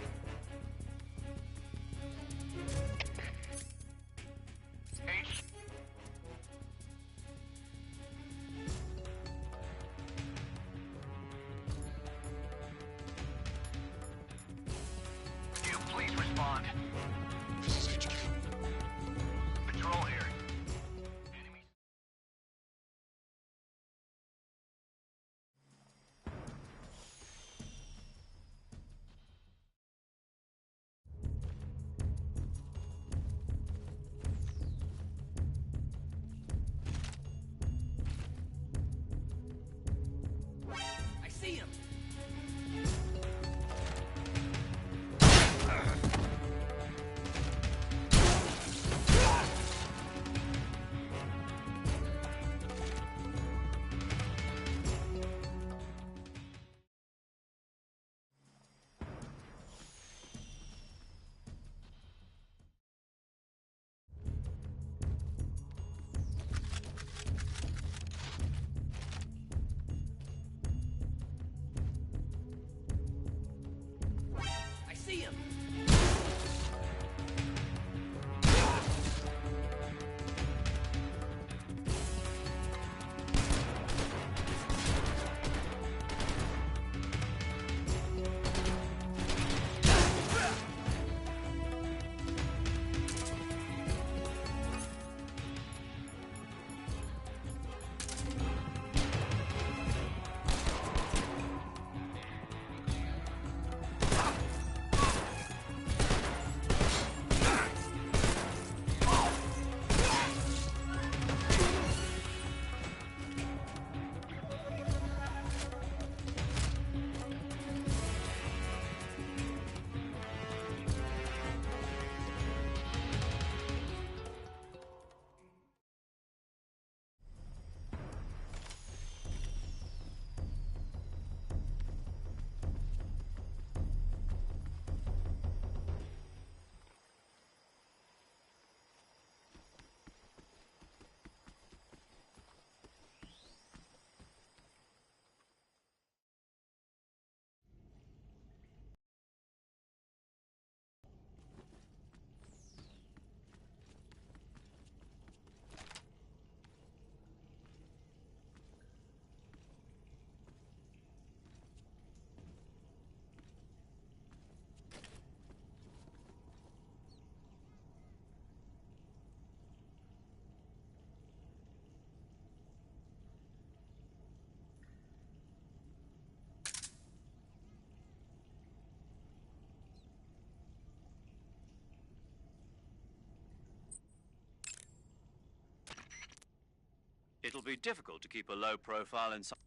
It'll be difficult to keep a low profile inside.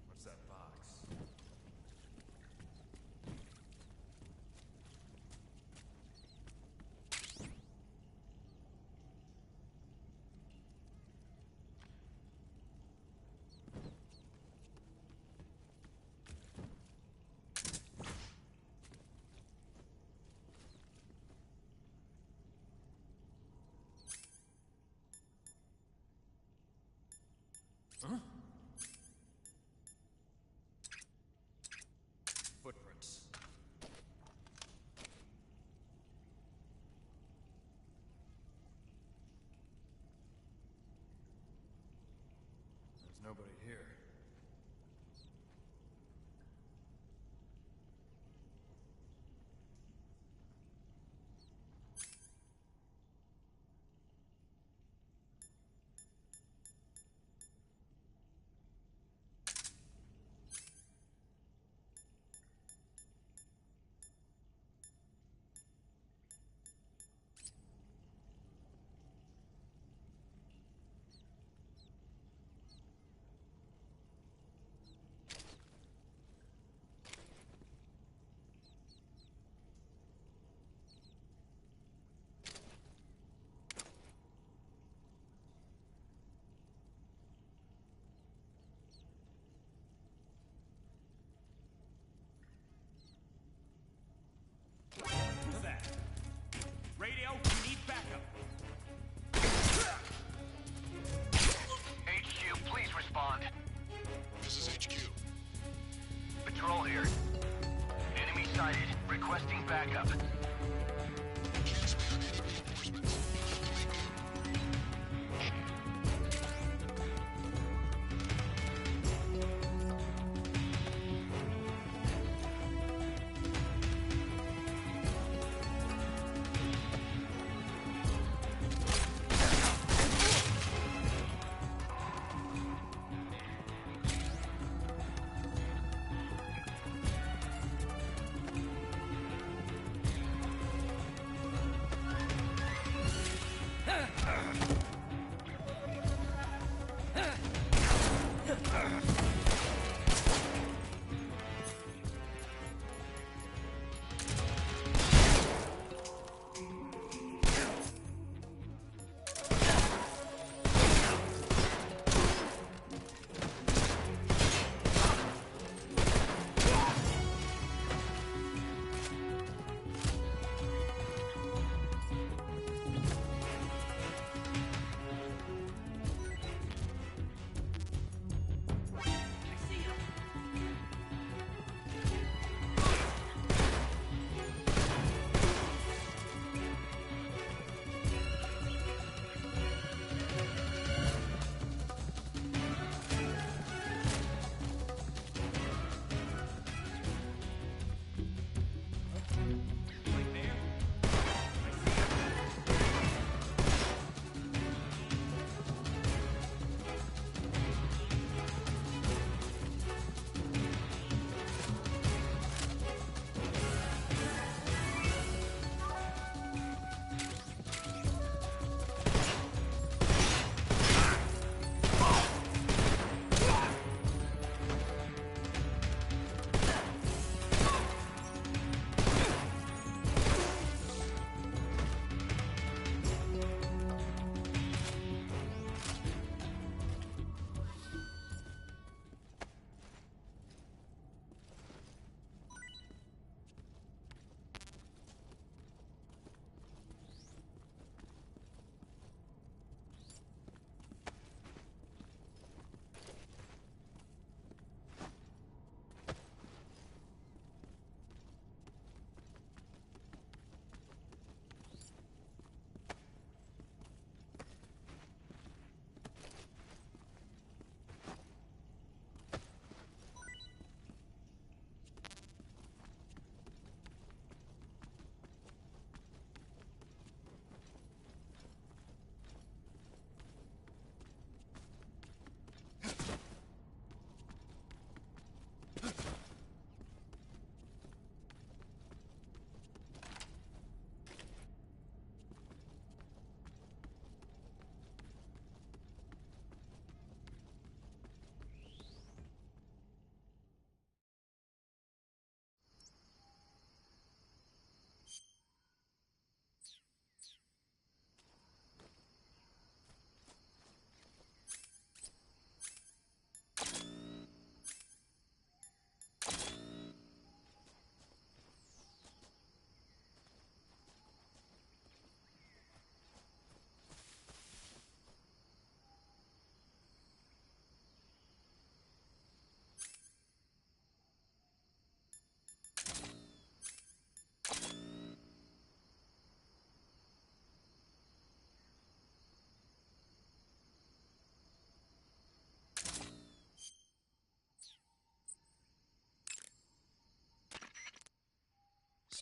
What's that box? Huh? Footprints. There's nobody here. Who's that? Radio, we need backup. HQ, please respond. This is HQ. Patrol here. Enemy sighted. Requesting backup. Can't spare any reinforcements.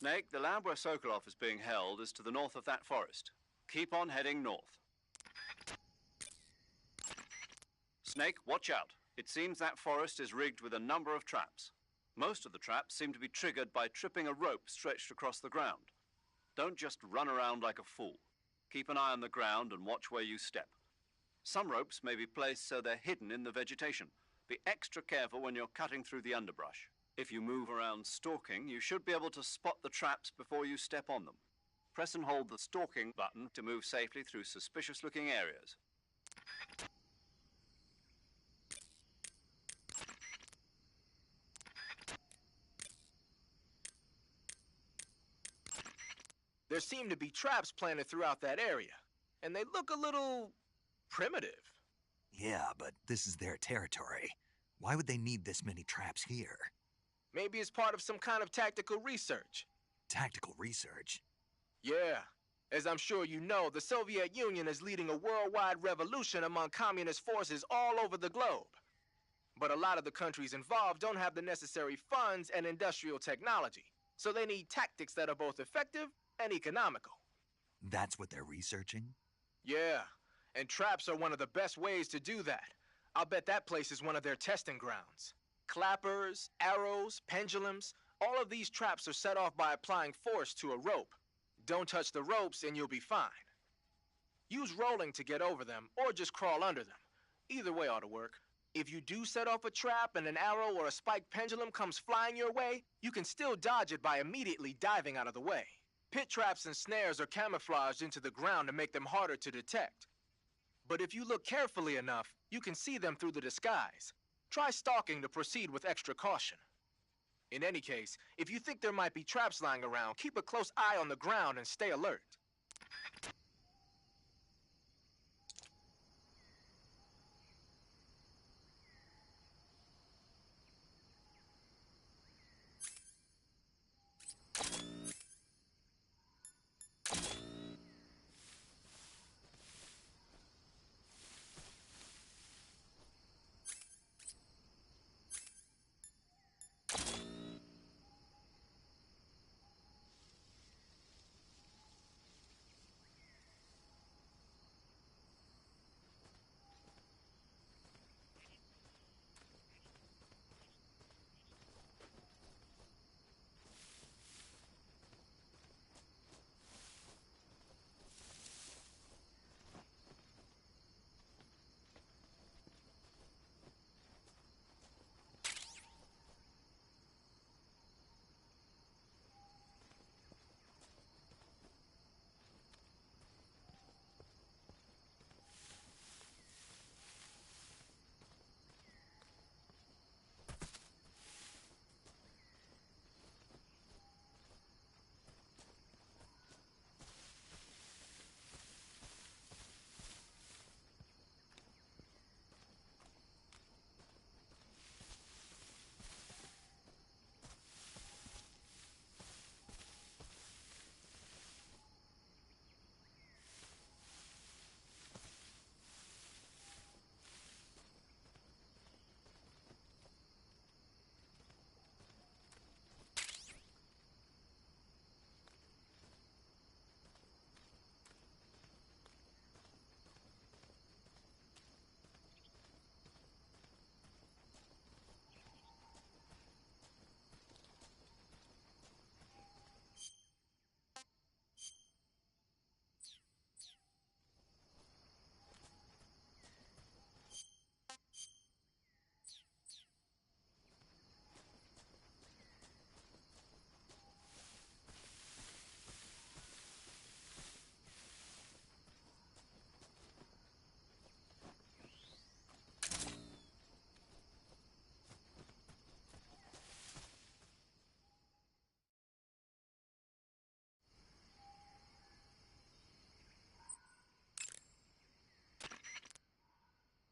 Snake, the lab where Sokolov is being held is to the north of that forest. Keep on heading north. Snake, watch out. It seems that forest is rigged with a number of traps. Most of the traps seem to be triggered by tripping a rope stretched across the ground. Don't just run around like a fool. Keep an eye on the ground and watch where you step. Some ropes may be placed so they're hidden in the vegetation. Be extra careful when you're cutting through the underbrush. If you move around stalking, you should be able to spot the traps before you step on them. Press and hold the stalking button to move safely through suspicious-looking areas. There seem to be traps planted throughout that area, and they look a little primitive. Yeah, but this is their territory. Why would they need this many traps here? Maybe it's part of some kind of tactical research. Tactical research? Yeah. As I'm sure you know, the Soviet Union is leading a worldwide revolution among communist forces all over the globe. But a lot of the countries involved don't have the necessary funds and industrial technology, so they need tactics that are both effective and economical. That's what they're researching? Yeah, and traps are one of the best ways to do that. I'll bet that place is one of their testing grounds. Clappers, arrows, pendulums, all of these traps are set off by applying force to a rope. Don't touch the ropes and you'll be fine. Use rolling to get over them, or just crawl under them. Either way ought to work. If you do set off a trap and an arrow or a spiked pendulum comes flying your way, you can still dodge it by immediately diving out of the way. Pit traps and snares are camouflaged into the ground to make them harder to detect. But if you look carefully enough, you can see them through the disguise. Try stalking to proceed with extra caution. In any case, if you think there might be traps lying around, keep a close eye on the ground and stay alert.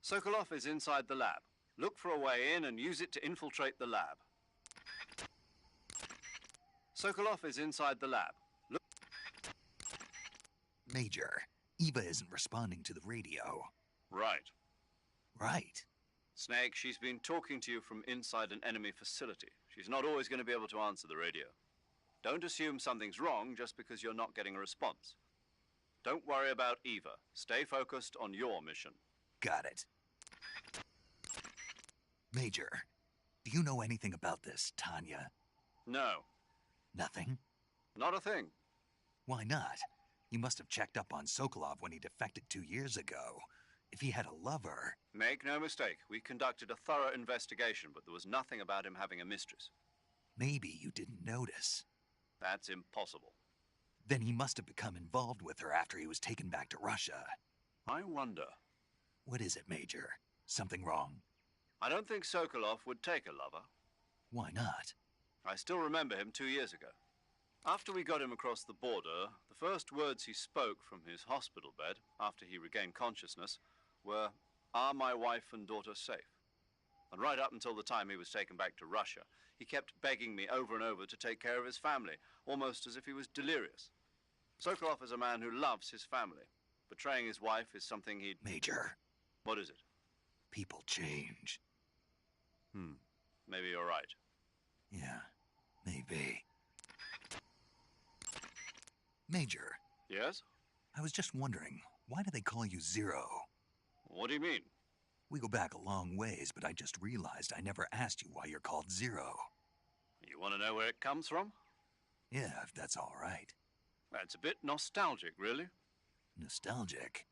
Sokolov is inside the lab. Look for a way in and use it to infiltrate the lab. Sokolov is inside the lab. Look. Major, Eva isn't responding to the radio. Right. Right. Snake, she's been talking to you from inside an enemy facility. She's not always going to be able to answer the radio. Don't assume something's wrong just because you're not getting a response. Don't worry about Eva. Stay focused on your mission. Got it. Major, do you know anything about this, Tanya? No. Nothing? Not a thing. Why not? You must have checked up on Sokolov when he defected 2 years ago. If he had a lover... Make no mistake, we conducted a thorough investigation, but there was nothing about him having a mistress. Maybe you didn't notice. That's impossible. Then he must have become involved with her after he was taken back to Russia. I wonder. What is it, Major? Something wrong? I don't think Sokolov would take a lover. Why not? I still remember him 2 years ago. After we got him across the border, the first words he spoke from his hospital bed, after he regained consciousness, were, "Are my wife and daughter safe?" And right up until the time he was taken back to Russia, he kept begging me over and over to take care of his family, almost as if he was delirious. Sokolov is a man who loves his family. Betraying his wife is something he'd... Major. What is it? People change. Maybe you're right. Yeah, maybe. Major. Yes? I was just wondering, why do they call you Zero? What do you mean? We go back a long ways, but I just realized I never asked you why you're called Zero. You want to know where it comes from? Yeah, if that's all right. That's a bit nostalgic, really. Nostalgic?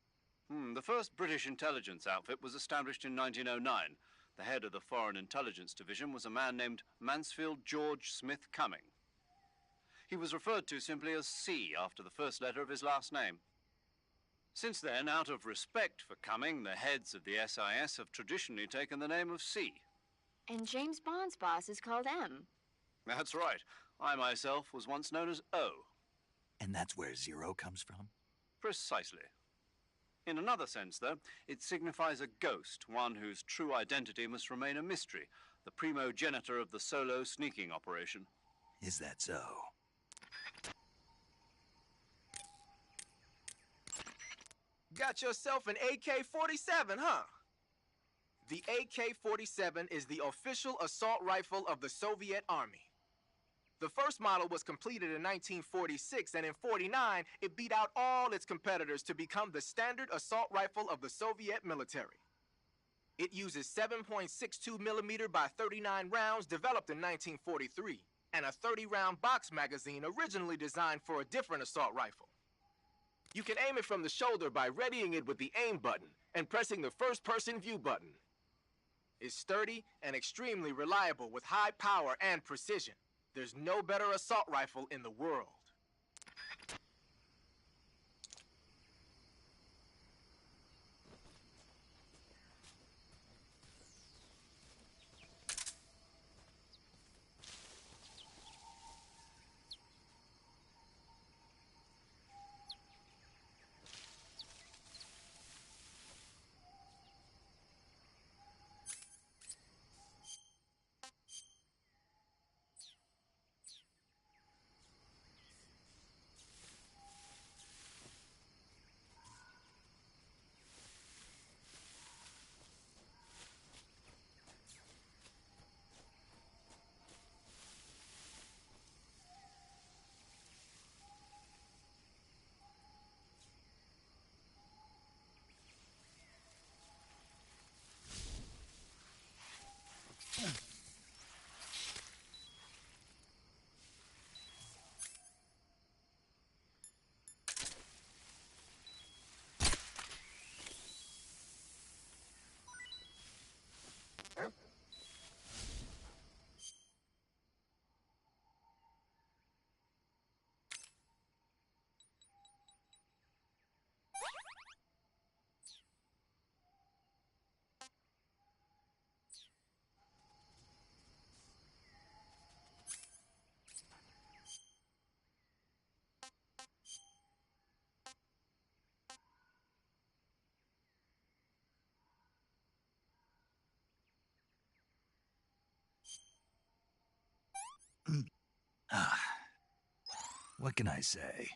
The first British intelligence outfit was established in 1909. The head of the Foreign Intelligence Division was a man named Mansfield George Smith Cumming. He was referred to simply as C after the first letter of his last name. Since then, out of respect for Cumming, the heads of the SIS have traditionally taken the name of C. And James Bond's boss is called M. That's right. I myself was once known as O. And that's where Zero comes from? Precisely. In another sense, though, it signifies a ghost, one whose true identity must remain a mystery, the primogenitor of the solo sneaking operation. Is that so? Got yourself an AK-47, huh? The AK-47 is the official assault rifle of the Soviet Army. The first model was completed in 1946, and in 49, it beat out all its competitors to become the standard assault rifle of the Soviet military. It uses 7.62 millimeter by 39 rounds developed in 1943, and a 30-round box magazine originally designed for a different assault rifle. You can aim it from the shoulder by readying it with the aim button and pressing the first-person view button. It's sturdy and extremely reliable with high power and precision. There's no better assault rifle in the world. What can I say?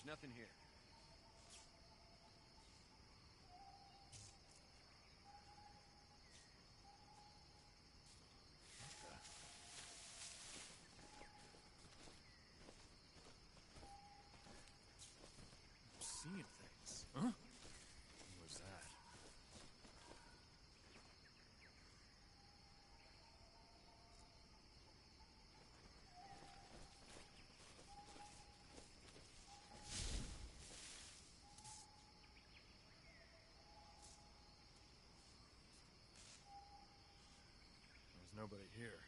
There's nothing here. I'm seeing things. Huh? What was that? There's nobody here.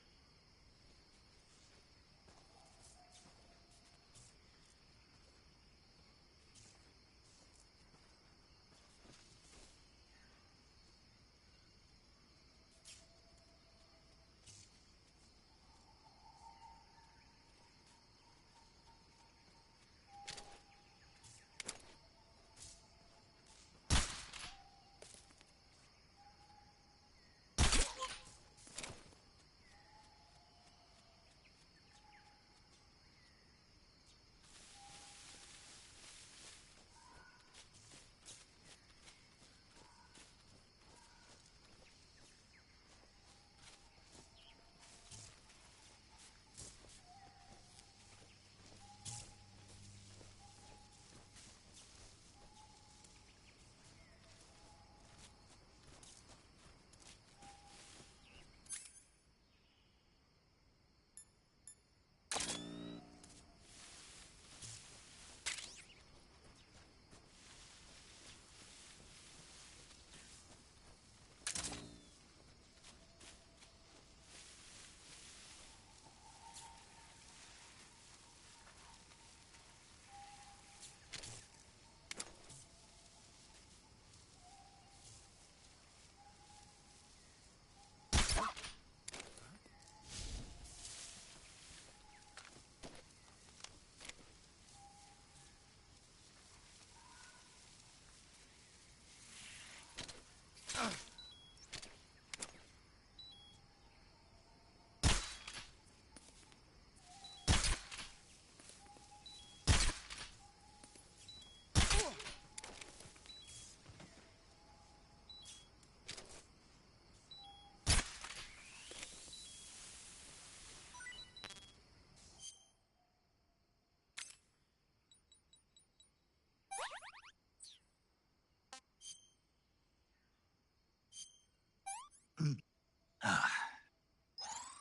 Ah,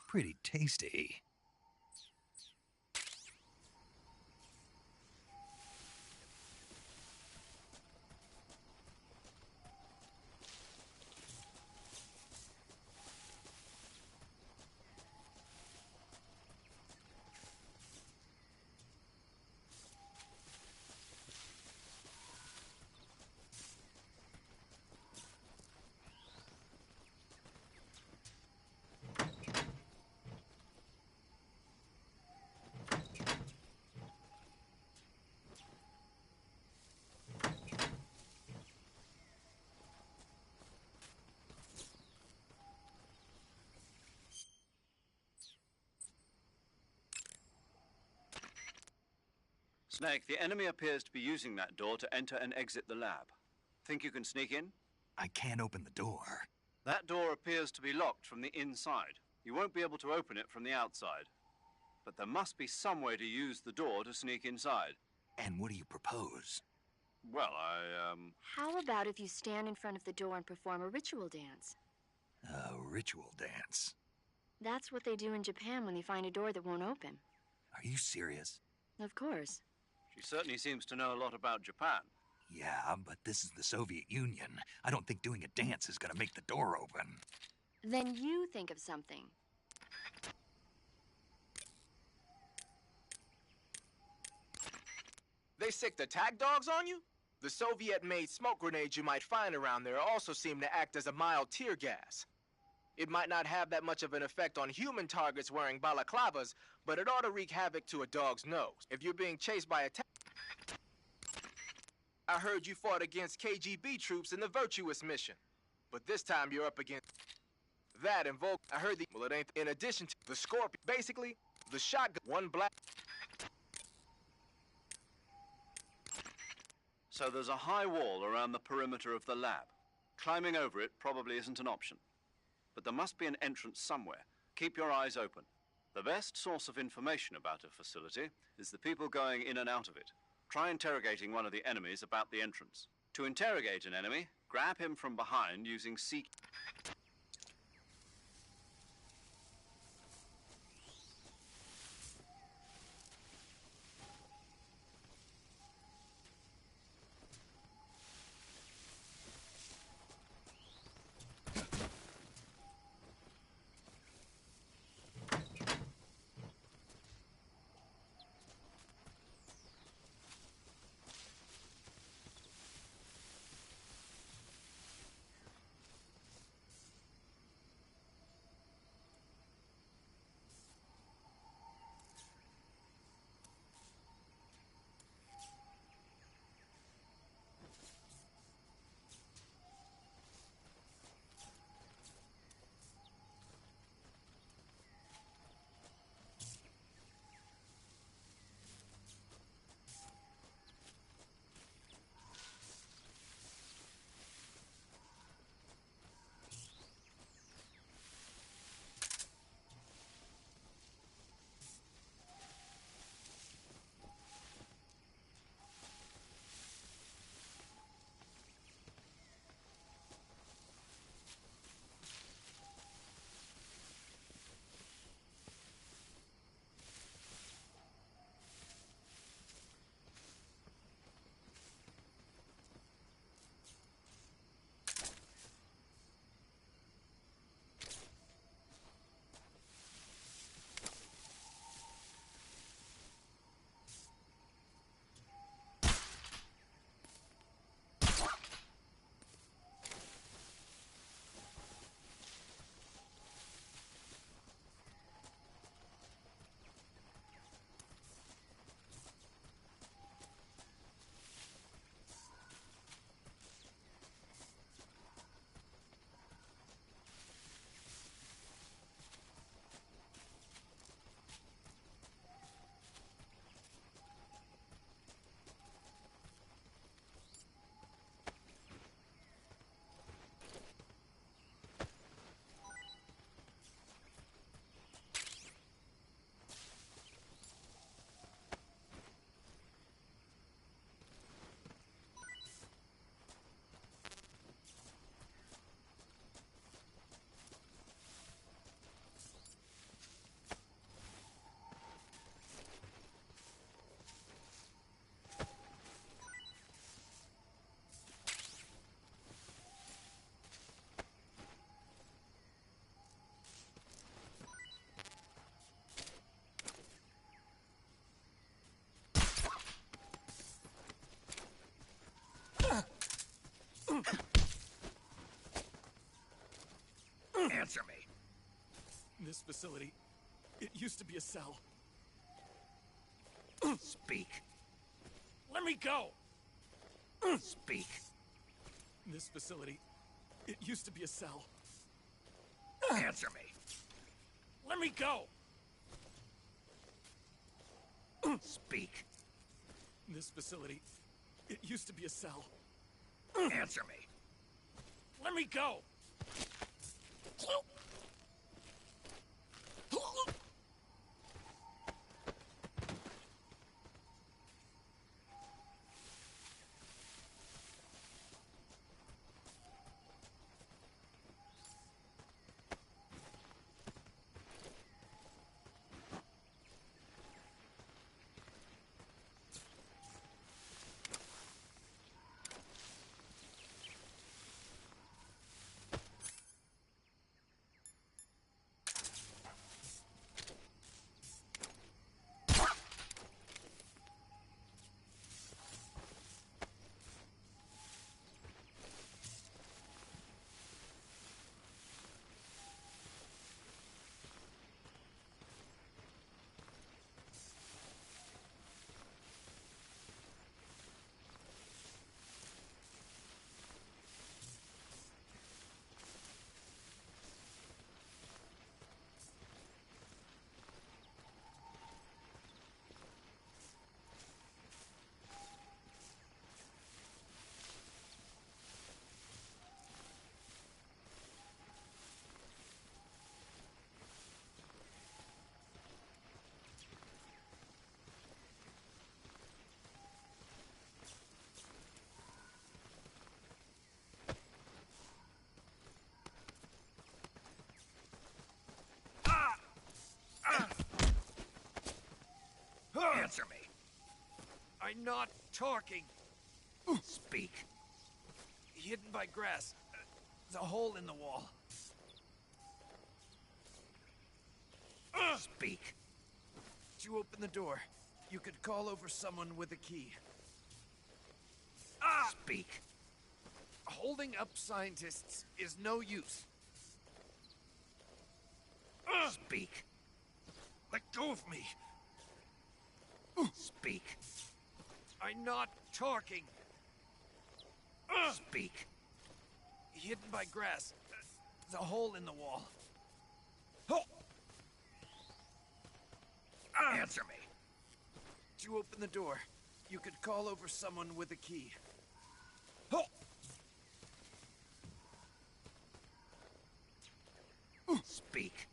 pretty tasty. Snake, the enemy appears to be using that door to enter and exit the lab. Think you can sneak in? I can't open the door. That door appears to be locked from the inside. You won't be able to open it from the outside. But there must be some way to use the door to sneak inside. And what do you propose? Well, How about if you stand in front of the door and perform a ritual dance? A ritual dance? That's what they do in Japan when they find a door that won't open. Are you serious? Of course. She certainly seems to know a lot about Japan. Yeah, but this is the Soviet Union. I don't think doing a dance is gonna make the door open. Then you think of something. They sick the tag dogs on you? The Soviet-made smoke grenades you might find around there also seem to act as a mild tear gas. It might not have that much of an effect on human targets wearing balaclavas, but it ought to wreak havoc to a dog's nose. If you're being chased by a I heard you fought against KGB troops in the Virtuous mission. But this time you're up against that invoke. I heard well, it ain't. In addition to the Scorpion, basically, the shotgun, one black. So there's a high wall around the perimeter of the lab. Climbing over it probably isn't an option. But there must be an entrance somewhere. Keep your eyes open. The best source of information about a facility is the people going in and out of it. Try interrogating one of the enemies about the entrance. To interrogate an enemy, grab him from behind using C... Answer me. This facility, it used to be a cell. Speak. Let me go! Speak. This facility, it used to be a cell. Answer me. Let me go! Speak. This facility, it used to be a cell. Answer me. Let me go! Answer me. I'm not talking. Speak. Hidden by grass. There's a hole in the wall. Speak. To open the door, you could call over someone with a key. Speak. Holding up scientists is no use. Speak. Let go of me. Speak. I'm not talking. Speak. Hidden by grass. There's a hole in the wall. Answer me. To open the door, you could call over someone with a key. Speak.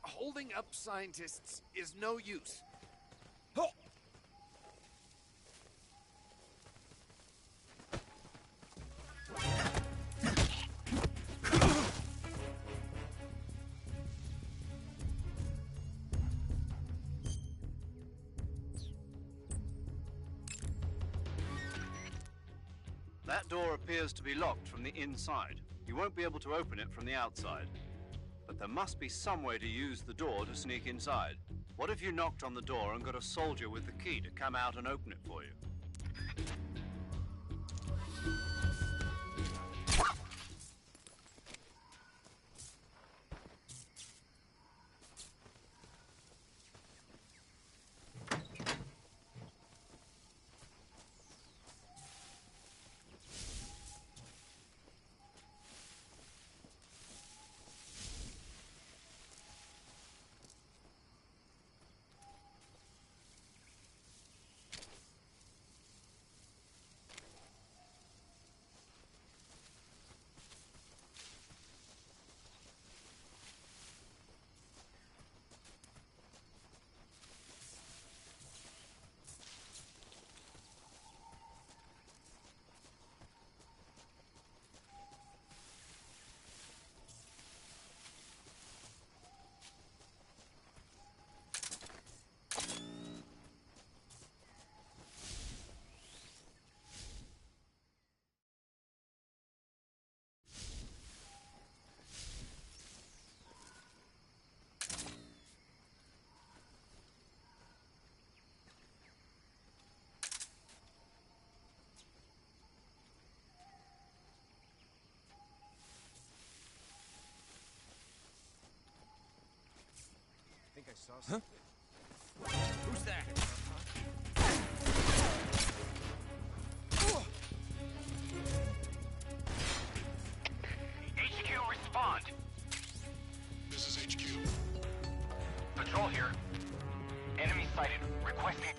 Holding up scientists is no use. That door appears to be locked from the inside. You won't be able to open it from the outside. But there must be some way to use the door to sneak inside. What if you knocked on the door and got a soldier with the key to come out and open it for you? I think I saw something. Who's that? HQ, respond. This is HQ. Patrol here. Enemy sighted. Requesting...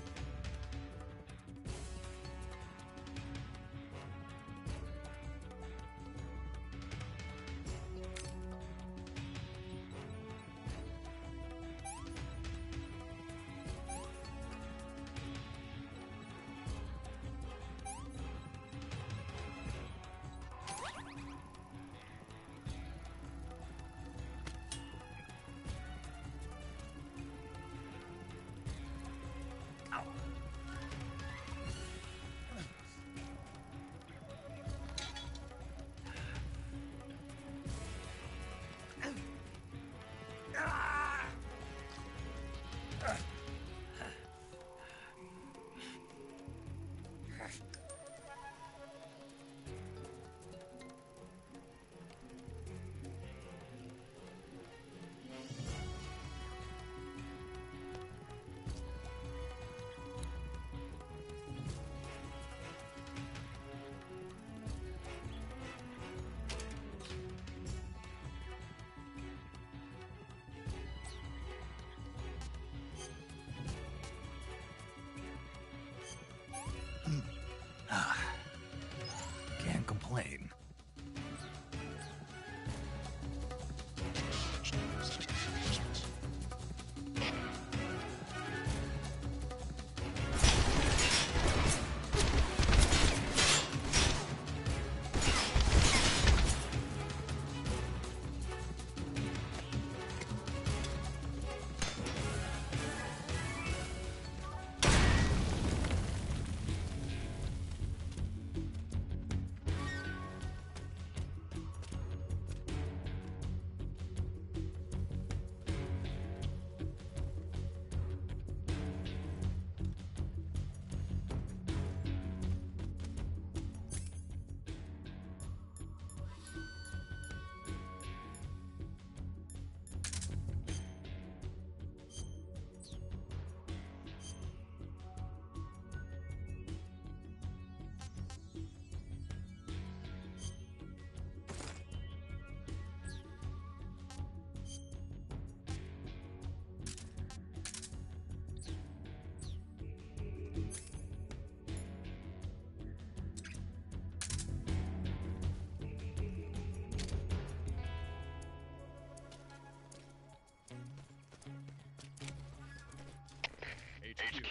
HQ.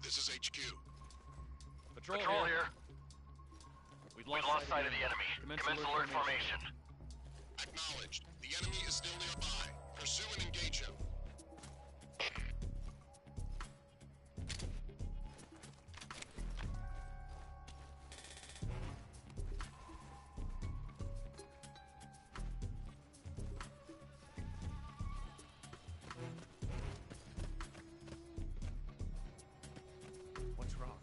This is HQ. Patrol here. We've We've lost sight of the enemy. Commence alert formation. Acknowledged. The enemy is still nearby. Pursue and engage him. What's wrong?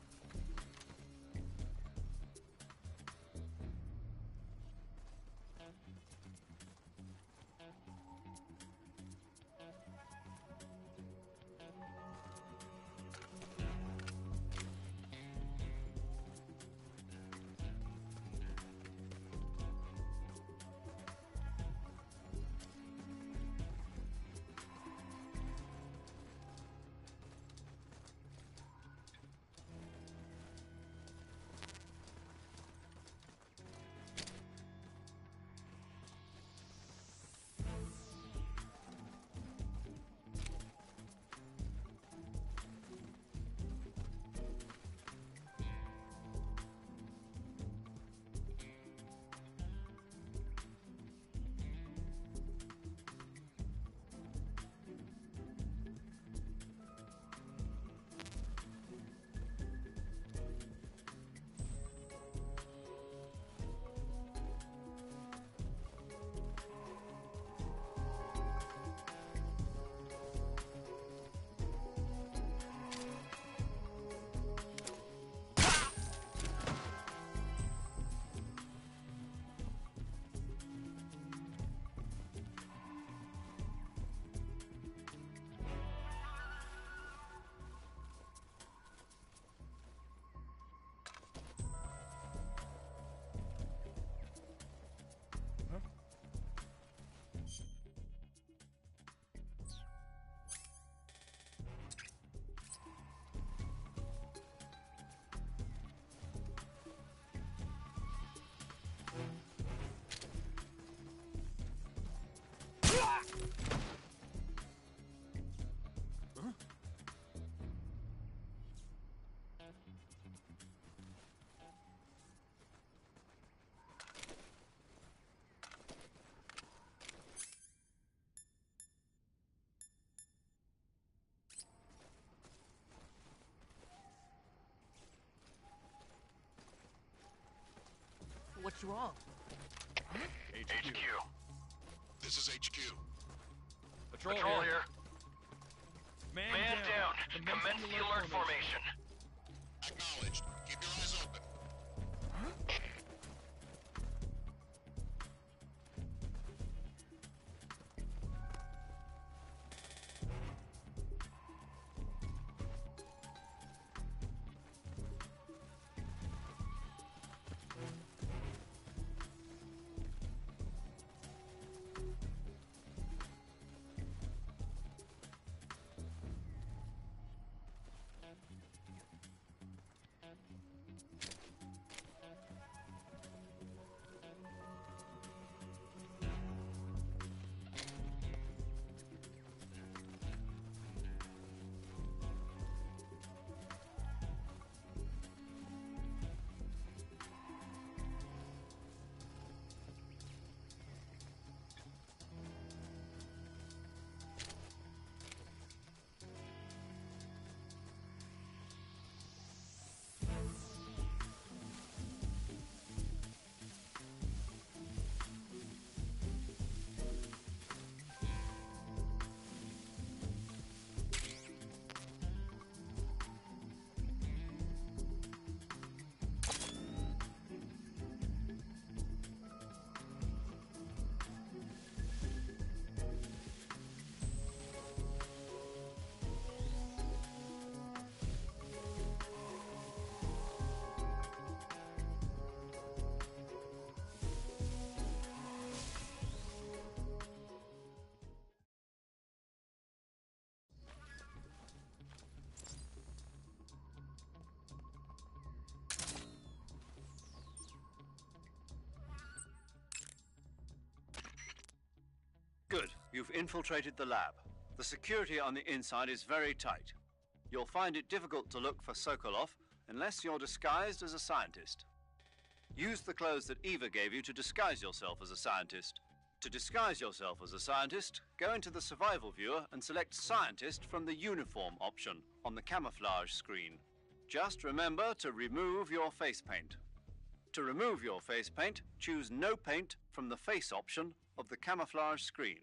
What's wrong? HQ. This is HQ. Patrol here. Man down. Commence the alert formation. Acknowledged. Keep your eyes open. Good. You've infiltrated the lab. The security on the inside is very tight. You'll find it difficult to look for Sokolov unless you're disguised as a scientist. Use the clothes that Eva gave you to disguise yourself as a scientist. To disguise yourself as a scientist, go into the survival viewer and select Scientist from the Uniform option on the camouflage screen. Just remember to remove your face paint. To remove your face paint, choose No Paint from the Face option of the camouflage screen.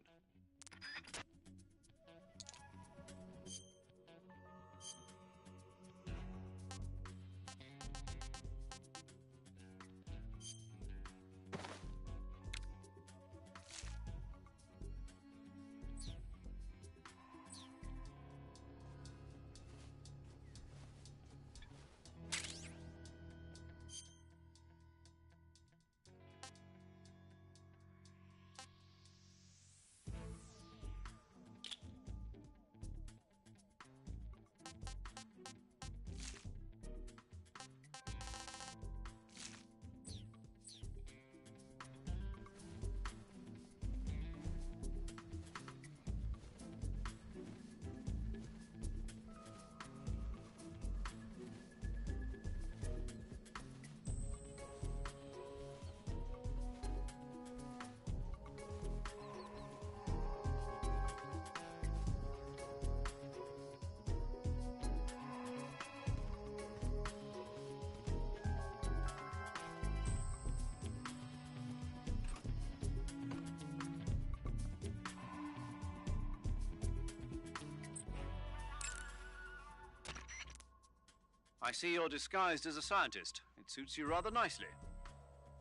I see you're disguised as a scientist. It suits you rather nicely.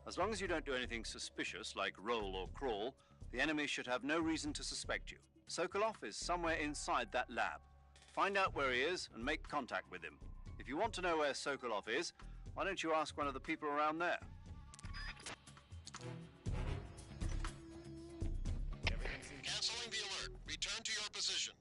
As long as you don't do anything suspicious, like roll or crawl, the enemy should have no reason to suspect you. Sokolov is somewhere inside that lab. Find out where he is and make contact with him. If you want to know where Sokolov is, why don't you ask one of the people around there? Canceling the alert. Return to your position.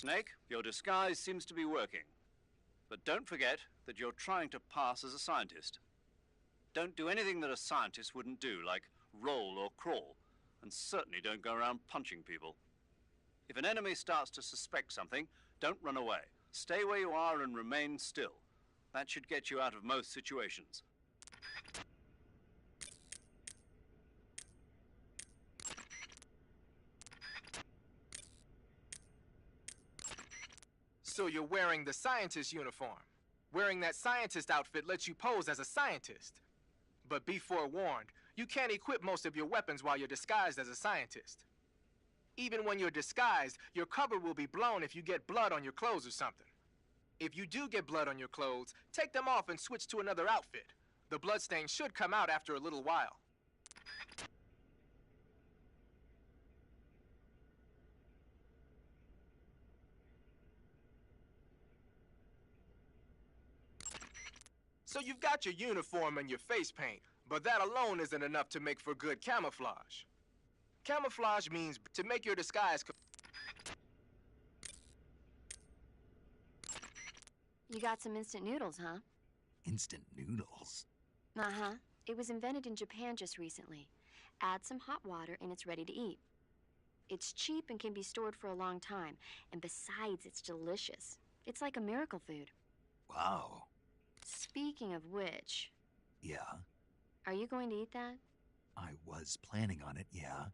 Snake, your disguise seems to be working. But don't forget that you're trying to pass as a scientist. Don't do anything that a scientist wouldn't do, like roll or crawl, and certainly don't go around punching people. If an enemy starts to suspect something, don't run away. Stay where you are and remain still. That should get you out of most situations. So you're wearing the scientist uniform. Wearing that scientist outfit lets you pose as a scientist. But be forewarned, you can't equip most of your weapons while you're disguised as a scientist. Even when you're disguised, your cover will be blown if you get blood on your clothes or something. If you do get blood on your clothes, take them off and switch to another outfit. The bloodstain should come out after a little while. So you've got your uniform and your face paint, but that alone isn't enough to make for good camouflage. Camouflage means to make your disguise... You got some instant noodles, huh? instant noodles. Uh-huh. It was invented in Japan just recently. Add some hot water and it's ready to eat. It's cheap and can be stored for a long time. And besides, it's delicious. It's like a miracle food. Wow. Speaking of which... Yeah? Are you going to eat that? I was planning on it, yeah.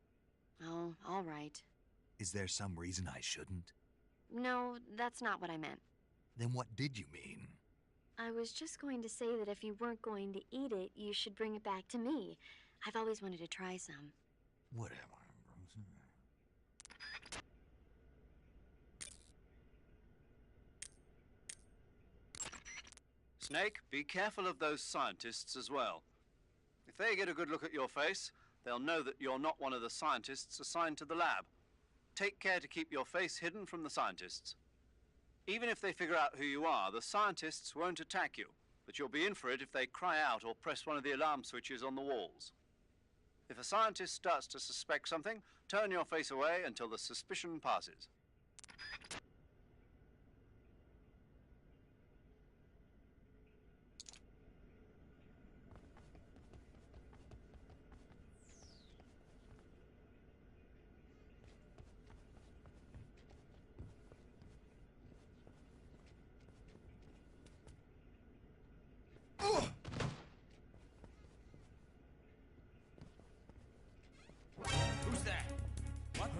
Oh, all right. Is there some reason I shouldn't? No, that's not what I meant. Then what did you mean? I was just going to say that if you weren't going to eat it, you should bring it back to me. I've always wanted to try some. Whatever. Snake, be careful of those scientists as well. If they get a good look at your face, they'll know that you're not one of the scientists assigned to the lab. Take care to keep your face hidden from the scientists. Even if they figure out who you are, the scientists won't attack you, but you'll be in for it if they cry out or press one of the alarm switches on the walls. If a scientist starts to suspect something, turn your face away until the suspicion passes. Who's that? What?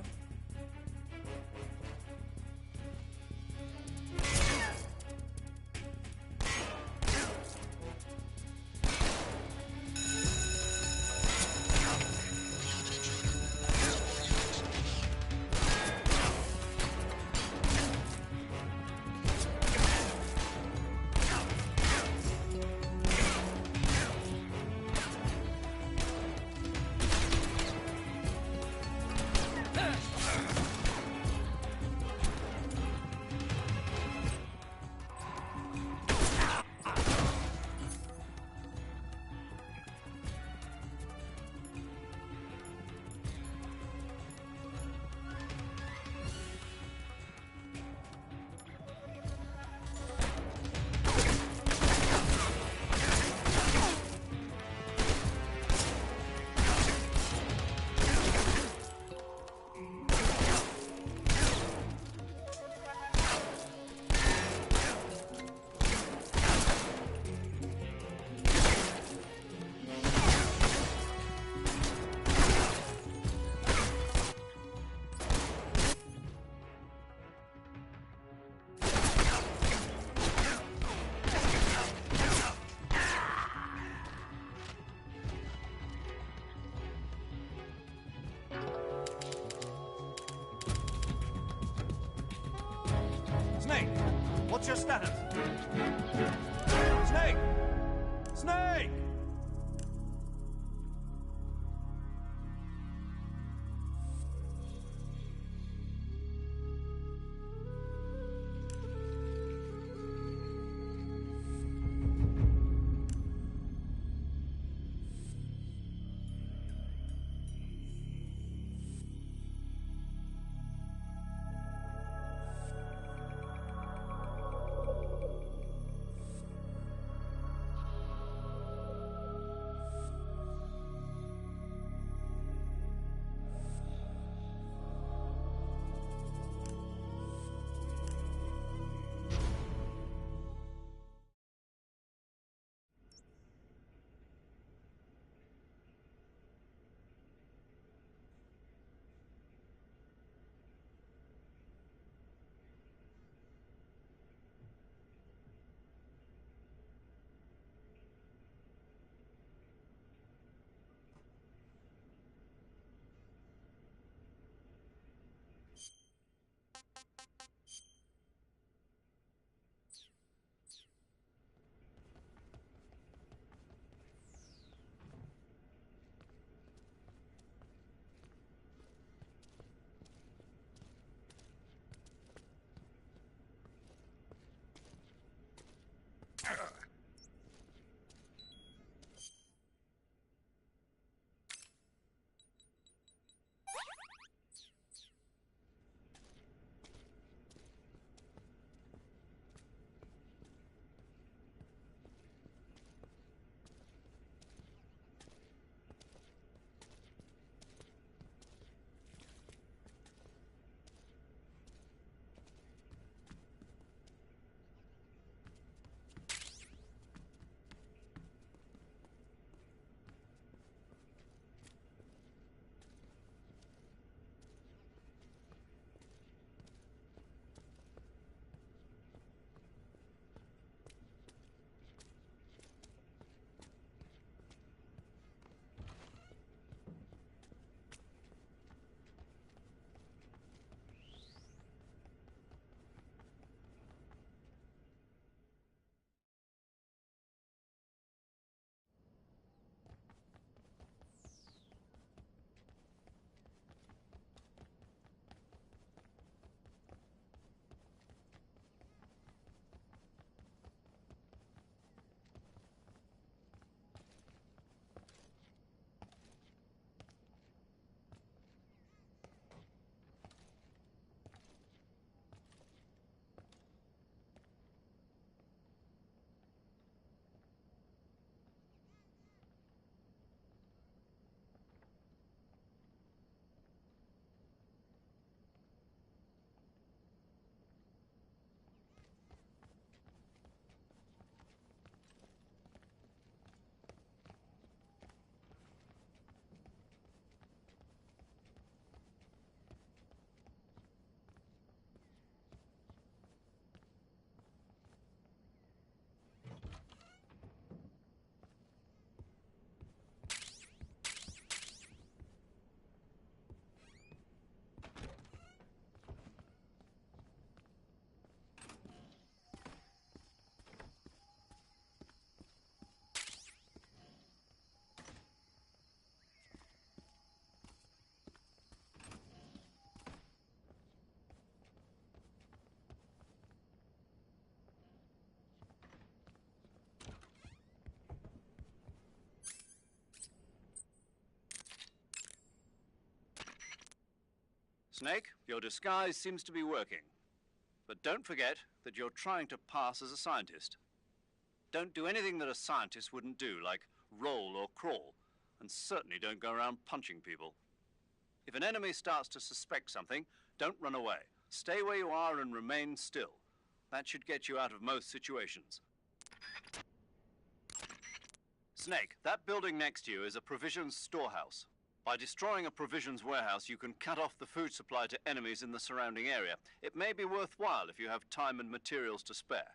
Snake! What's your status? Snake! Snake! Snake, your disguise seems to be working. But don't forget that you're trying to pass as a scientist. Don't do anything that a scientist wouldn't do, like roll or crawl, and certainly don't go around punching people. If an enemy starts to suspect something, don't run away. Stay where you are and remain still. That should get you out of most situations. Snake, that building next to you is a provisions storehouse. By destroying a provisions warehouse, you can cut off the food supply to enemies in the surrounding area. It may be worthwhile if you have time and materials to spare.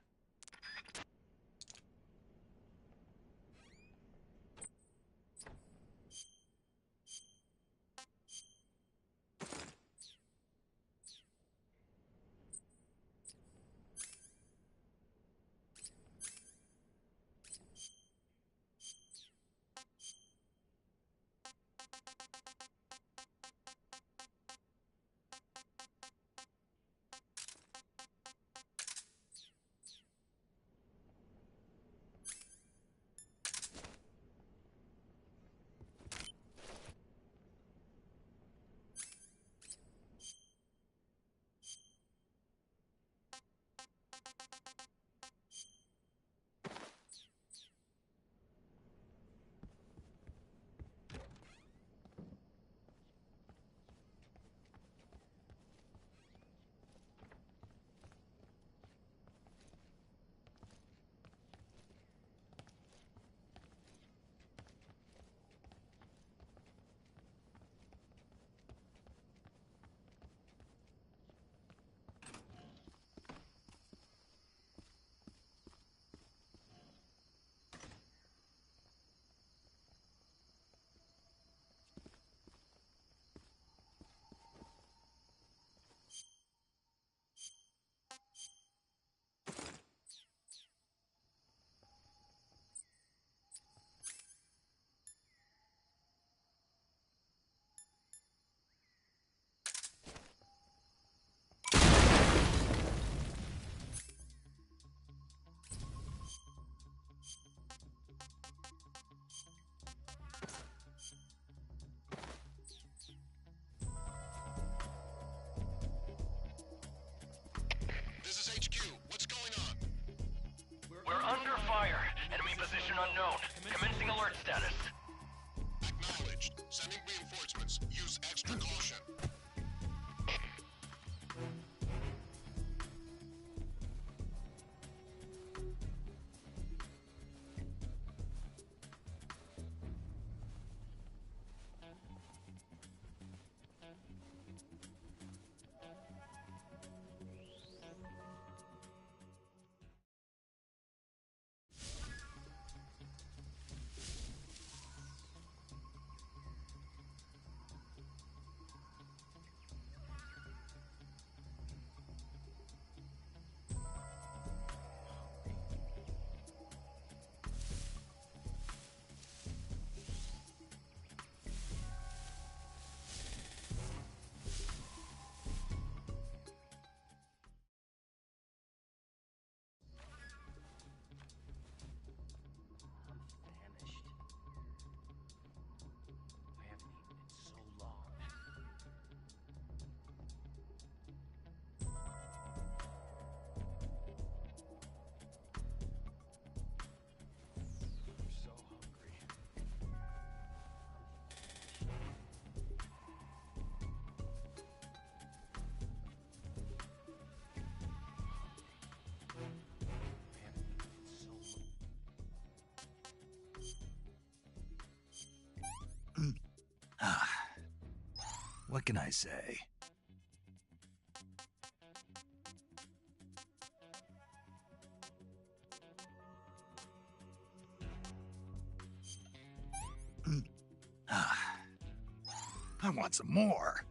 unknown. Commencing alert status. Acknowledged. Sending reinforcements. Use extra caution. What can I say? I want some more.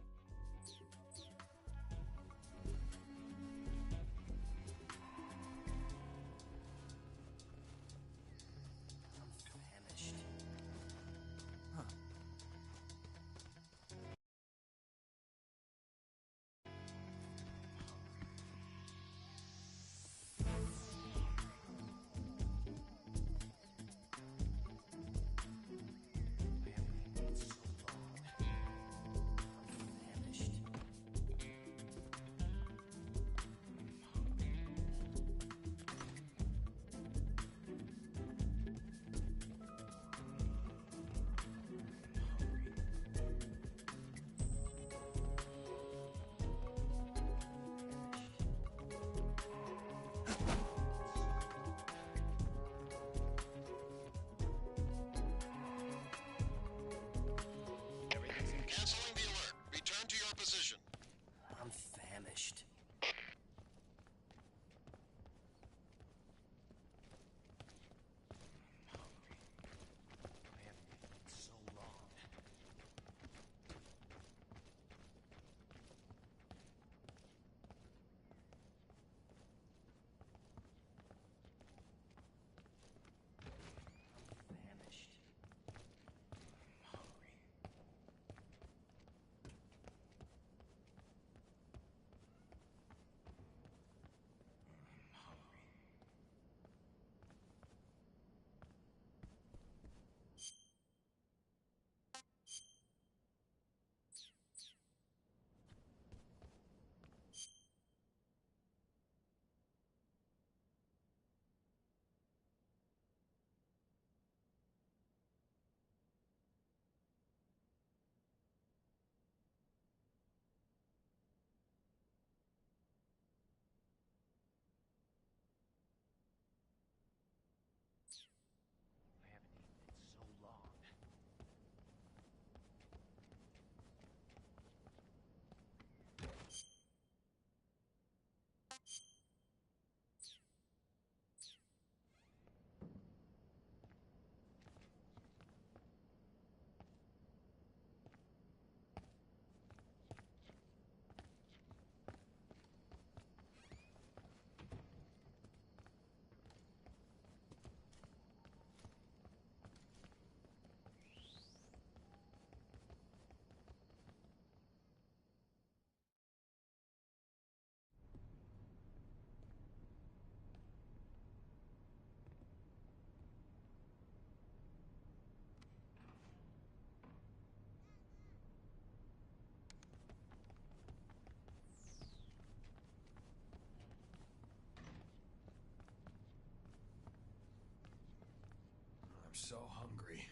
so hungry.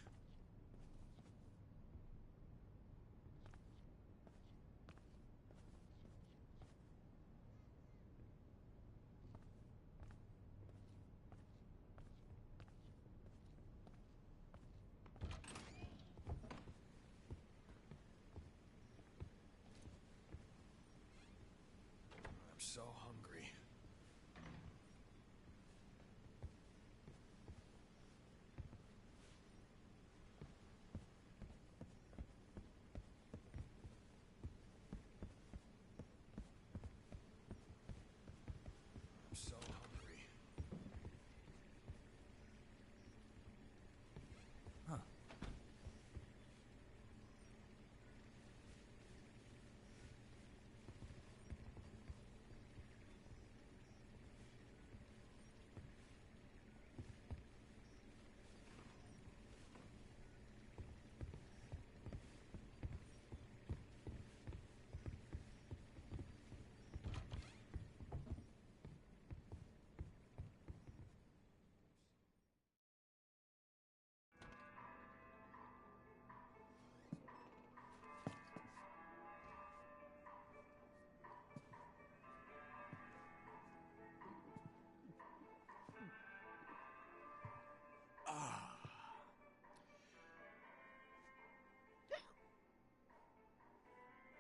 I'm so hungry. I'm so hungry. Huh.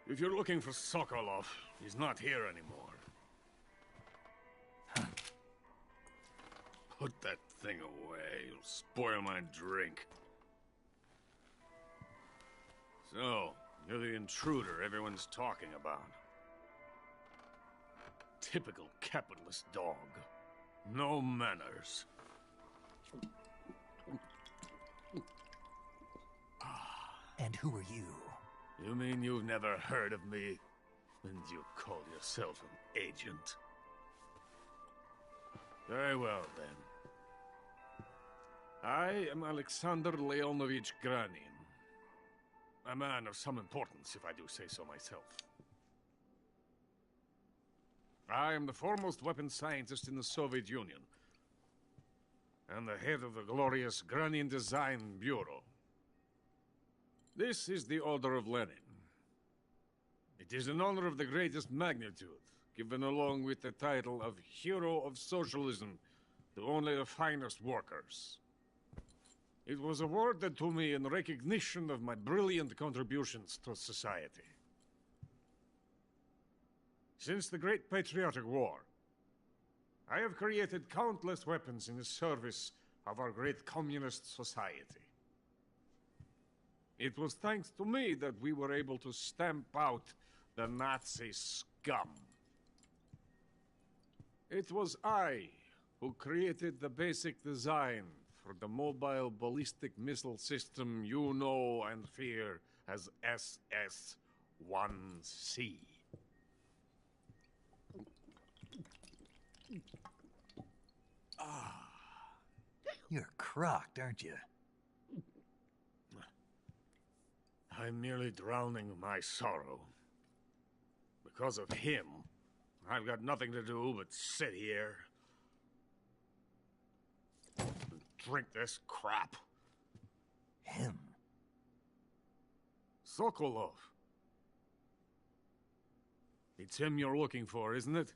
If you're looking for Sokolov, he's not here anymore. Put that thing away. You'll spoil my drink. So, you're the intruder everyone's talking about. Typical capitalist dog. No manners. And who are you? You mean you've never heard of me? And you call yourself an agent? Very well, then. I am Alexander Leonovich Granin. A man of some importance, if I do say so myself. I am the foremost weapons scientist in the Soviet Union, and the head of the glorious Granin Design Bureau. This is the Order of Lenin. It is an honor of the greatest magnitude, given along with the title of Hero of Socialism to only the finest workers. It was awarded to me in recognition of my brilliant contributions to society. Since the Great Patriotic War, I have created countless weapons in the service of our great communist society. It was thanks to me that we were able to stamp out the Nazi scum. It was I who created the basic design for the mobile ballistic missile system you know and fear as SS-1C. You're crocked, aren't you? I'm merely drowning my sorrow. Because of him, I've got nothing to do but sit here and drink this crap. Him? Sokolov. It's him you're looking for, isn't it?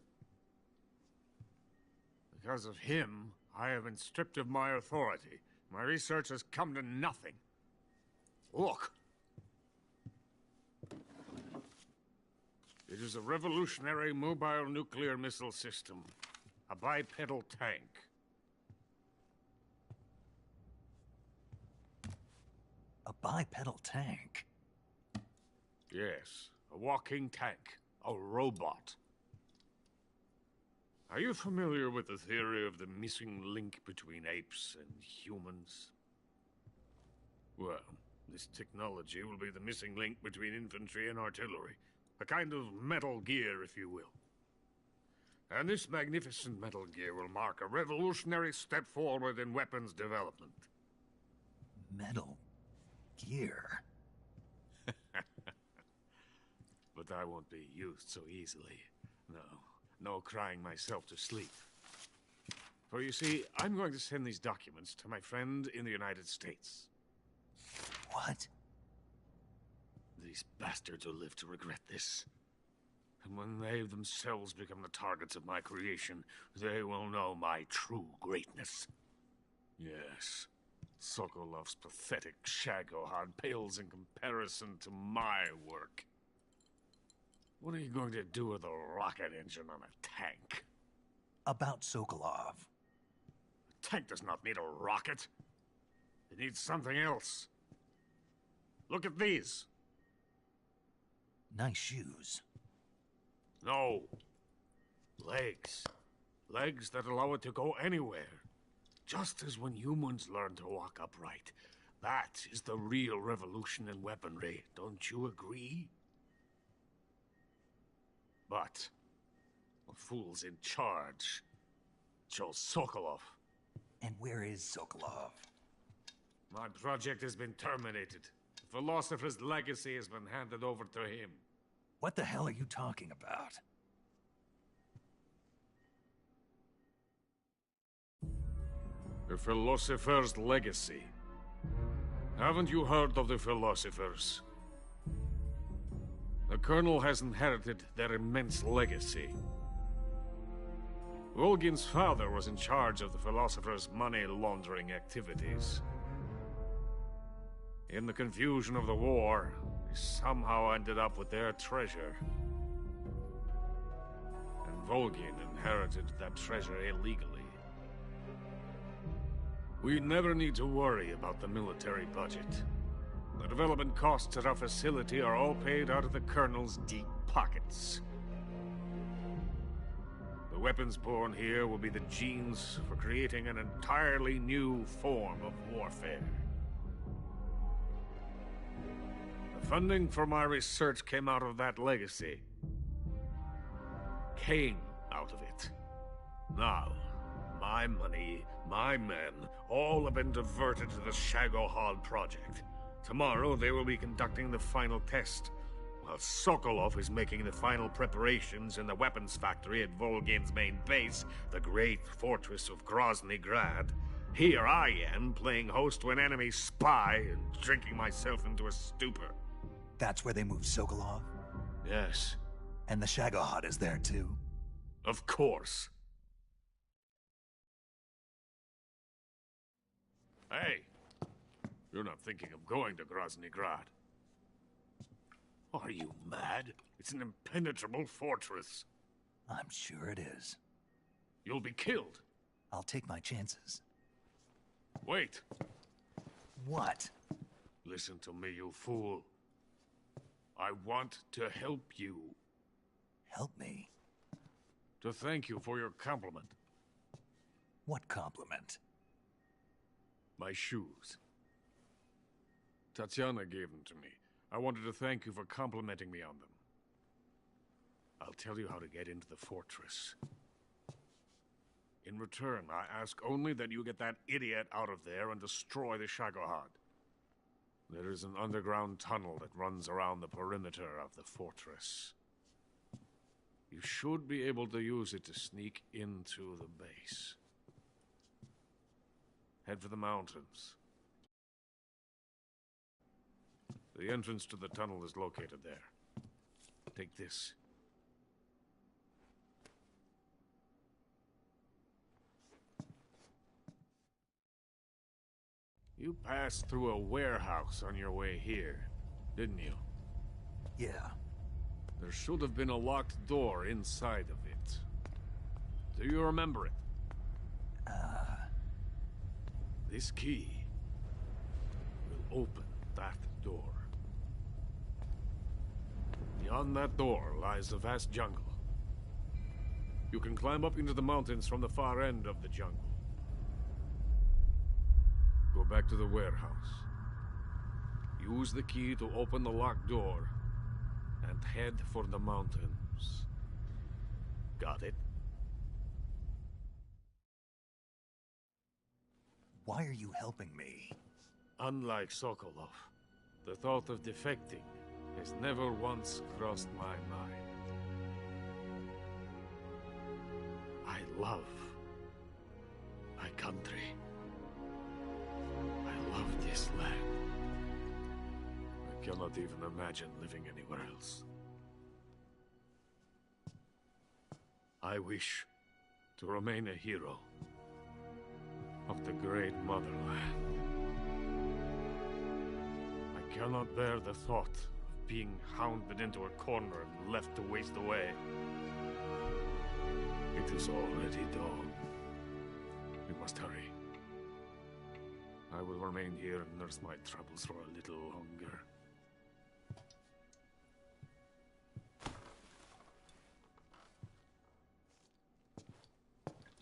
Because of him, I have been stripped of my authority. My research has come to nothing. Look. It is a revolutionary mobile nuclear missile system. A bipedal tank. A bipedal tank? Yes, a walking tank. A robot. Are you familiar with the theory of the missing link between apes and humans? Well, this technology will be the missing link between infantry and artillery. A kind of Metal Gear, if you will. And this magnificent Metal Gear will mark a revolutionary step forward in weapons development. Metal Gear? But I won't be used so easily. No crying myself to sleep. For you see, I'm going to send these documents to my friend in the United States. What? These bastards will live to regret this. And when they themselves become the targets of my creation, they will know my true greatness. Yes, Sokolov's pathetic Shagohod pales in comparison to my work. What are you going to do with a rocket engine on a tank? About Sokolov. A tank does not need a rocket. It needs something else. Look at these. Nice shoes. No. Legs. Legs that allow it to go anywhere. Just as when humans learn to walk upright. That is the real revolution in weaponry. Don't you agree? But the fool's in charge. Chose Sokolov. And where is Sokolov? My project has been terminated. The philosopher's legacy has been handed over to him. What the hell are you talking about? The philosopher's legacy. Haven't you heard of the philosophers? The Colonel has inherited their immense legacy. Volgin's father was in charge of the philosophers' money laundering activities. In the confusion of the war, he somehow ended up with their treasure. And Volgin inherited that treasure illegally. We never need to worry about the military budget. The development costs at our facility are all paid out of the Colonel's deep pockets. The weapons born here will be the genes for creating an entirely new form of warfare. The funding for my research came out of that legacy. Came out of it. Now, my money, my men, all have been diverted to the Shagohod project. Tomorrow they will be conducting the final test, while Sokolov is making the final preparations in the weapons factory at Volgin's main base, the great fortress of Grozny Grad. Here I am, playing host to an enemy spy and drinking myself into a stupor. That's where they moved Sokolov? Yes. And the Shagohod is there too? Of course. Hey! You're not thinking of going to Grozny Grad. Are you mad? It's an impenetrable fortress. I'm sure it is. You'll be killed. I'll take my chances. Wait. What? Listen to me, you fool. I want to help you. Help me? To thank you for your compliment. What compliment? My shoes. Tatiana gave them to me. I wanted to thank you for complimenting me on them. I'll tell you how to get into the fortress. In return, I ask only that you get that idiot out of there and destroy the Shagohod. There is an underground tunnel that runs around the perimeter of the fortress. You should be able to use it to sneak into the base. Head for the mountains. The entrance to the tunnel is located there. Take this. You passed through a warehouse on your way here, didn't you? Yeah. There should have been a locked door inside of it. Do you remember it? This key will open that door. Beyond that door lies the vast jungle. You can climb up into the mountains from the far end of the jungle. Go back to the warehouse. Use the key to open the locked door and head for the mountains. Got it? Why are you helping me? Unlike Sokolov, the thought of defecting has never once crossed my mind. I love My country. I love this land. I cannot even imagine living anywhere else. I wish to remain a hero of the great motherland. I cannot bear the thought of being hounded into a corner and left to waste away. It is already dawn. We must hurry. I will remain here and nurse my troubles for a little longer.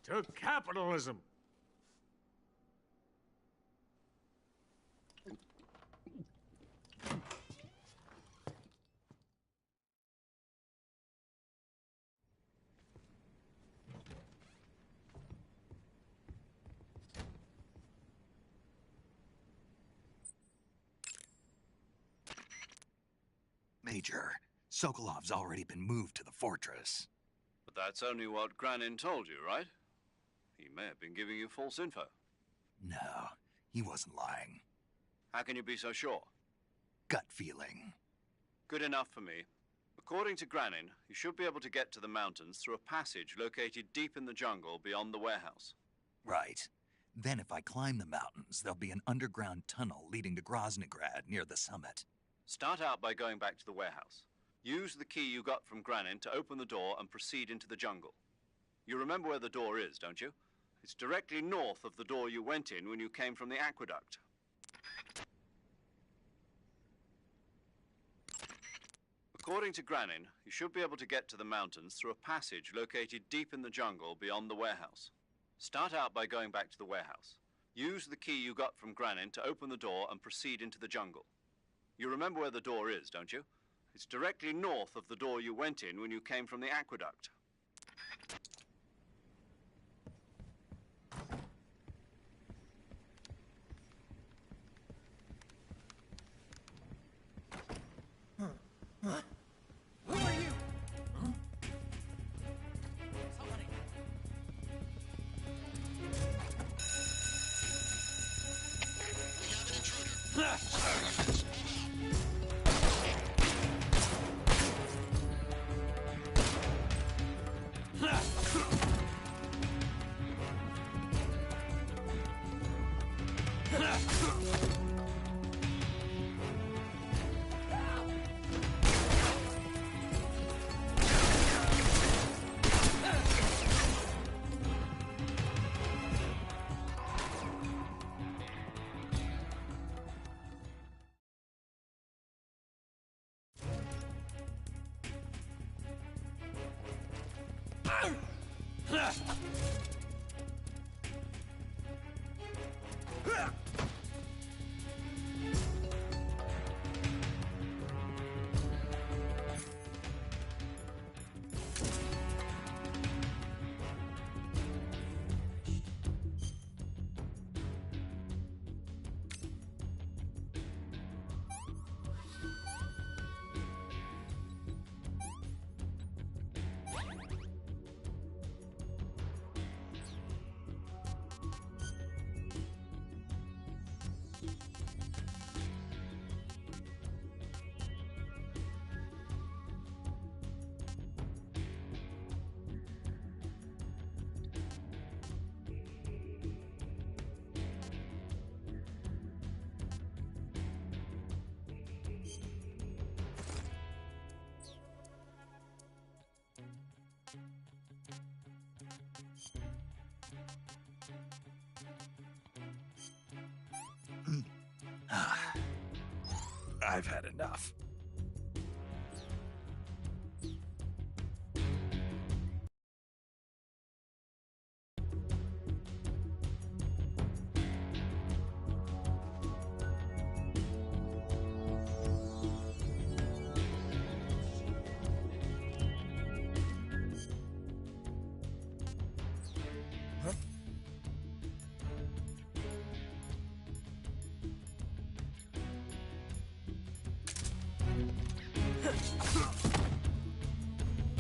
To capitalism! Major, Sokolov's already been moved to the fortress. But that's only what Granin told you, right? He may have been giving you false info. No, he wasn't lying. How can you be so sure? Gut feeling. Good enough for me. According to Granin, you should be able to get to the mountains through a passage located deep in the jungle beyond the warehouse. Right. Then if I climb the mountains, there'll be an underground tunnel leading to Groznygrad near the summit. Start out by going back to the warehouse. Use the key you got from Granin to open the door and proceed into the jungle. You remember where the door is, don't you? It's directly north of the door you went in when you came from the aqueduct. According to Granin, you should be able to get to the mountains through a passage located deep in the jungle beyond the warehouse. Start out by going back to the warehouse. Use the key you got from Granin to open the door and proceed into the jungle. You remember where the door is, don't you? It's directly north of the door you went in when you came from the aqueduct. Who are you? I've had enough.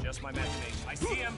Just my imagination. I see him.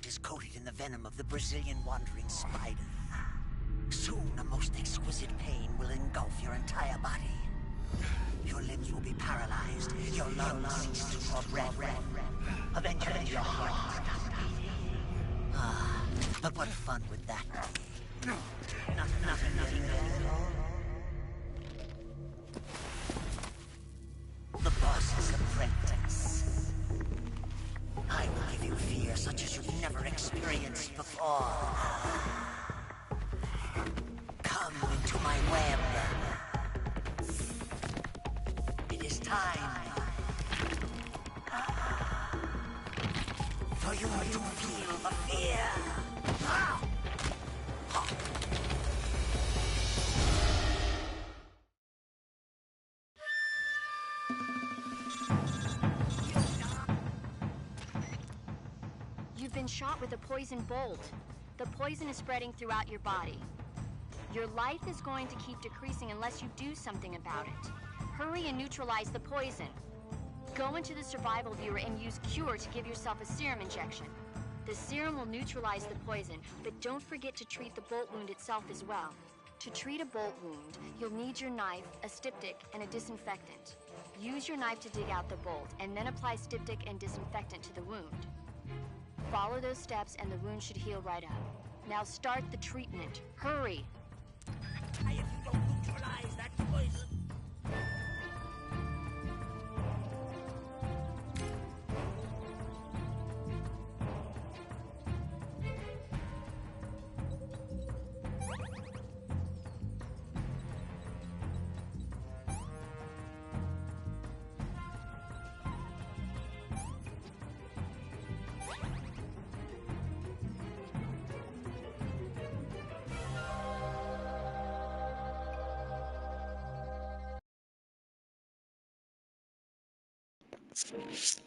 blood is coated in the venom of the Brazilian wandering spider. Soon, a most exquisite pain will engulf your entire body. Your limbs will be paralyzed, your lungs cease to draw breath. Eventually, your heart will stop beating. Ah, but what fun would that be? Nothing at all. The boss's apprentice. I will give you fear such as you've never experienced before. Come into my web. It is time for you to feel the fear. You've been shot with a poison bolt. The poison is spreading throughout your body. Your life is going to keep decreasing unless you do something about it. Hurry and neutralize the poison. Go into the survival viewer and use Cure to give yourself a serum injection. The serum will neutralize the poison, but don't forget to treat the bolt wound itself as well. To treat a bolt wound, you'll need your knife, a styptic, and a disinfectant. Use your knife to dig out the bolt, and then apply styptic and disinfectant to the wound. Follow those steps and the wound should heal right up. Now start the treatment. Hurry! If you don't neutralize that poison...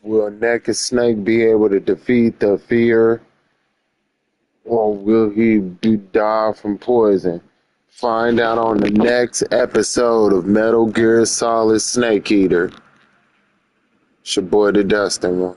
Will Naked Snake be able to defeat the fear, or will he die from poison? Find out on the next episode of Metal Gear Solid Snake Eater. It's your boy, the Dustin one.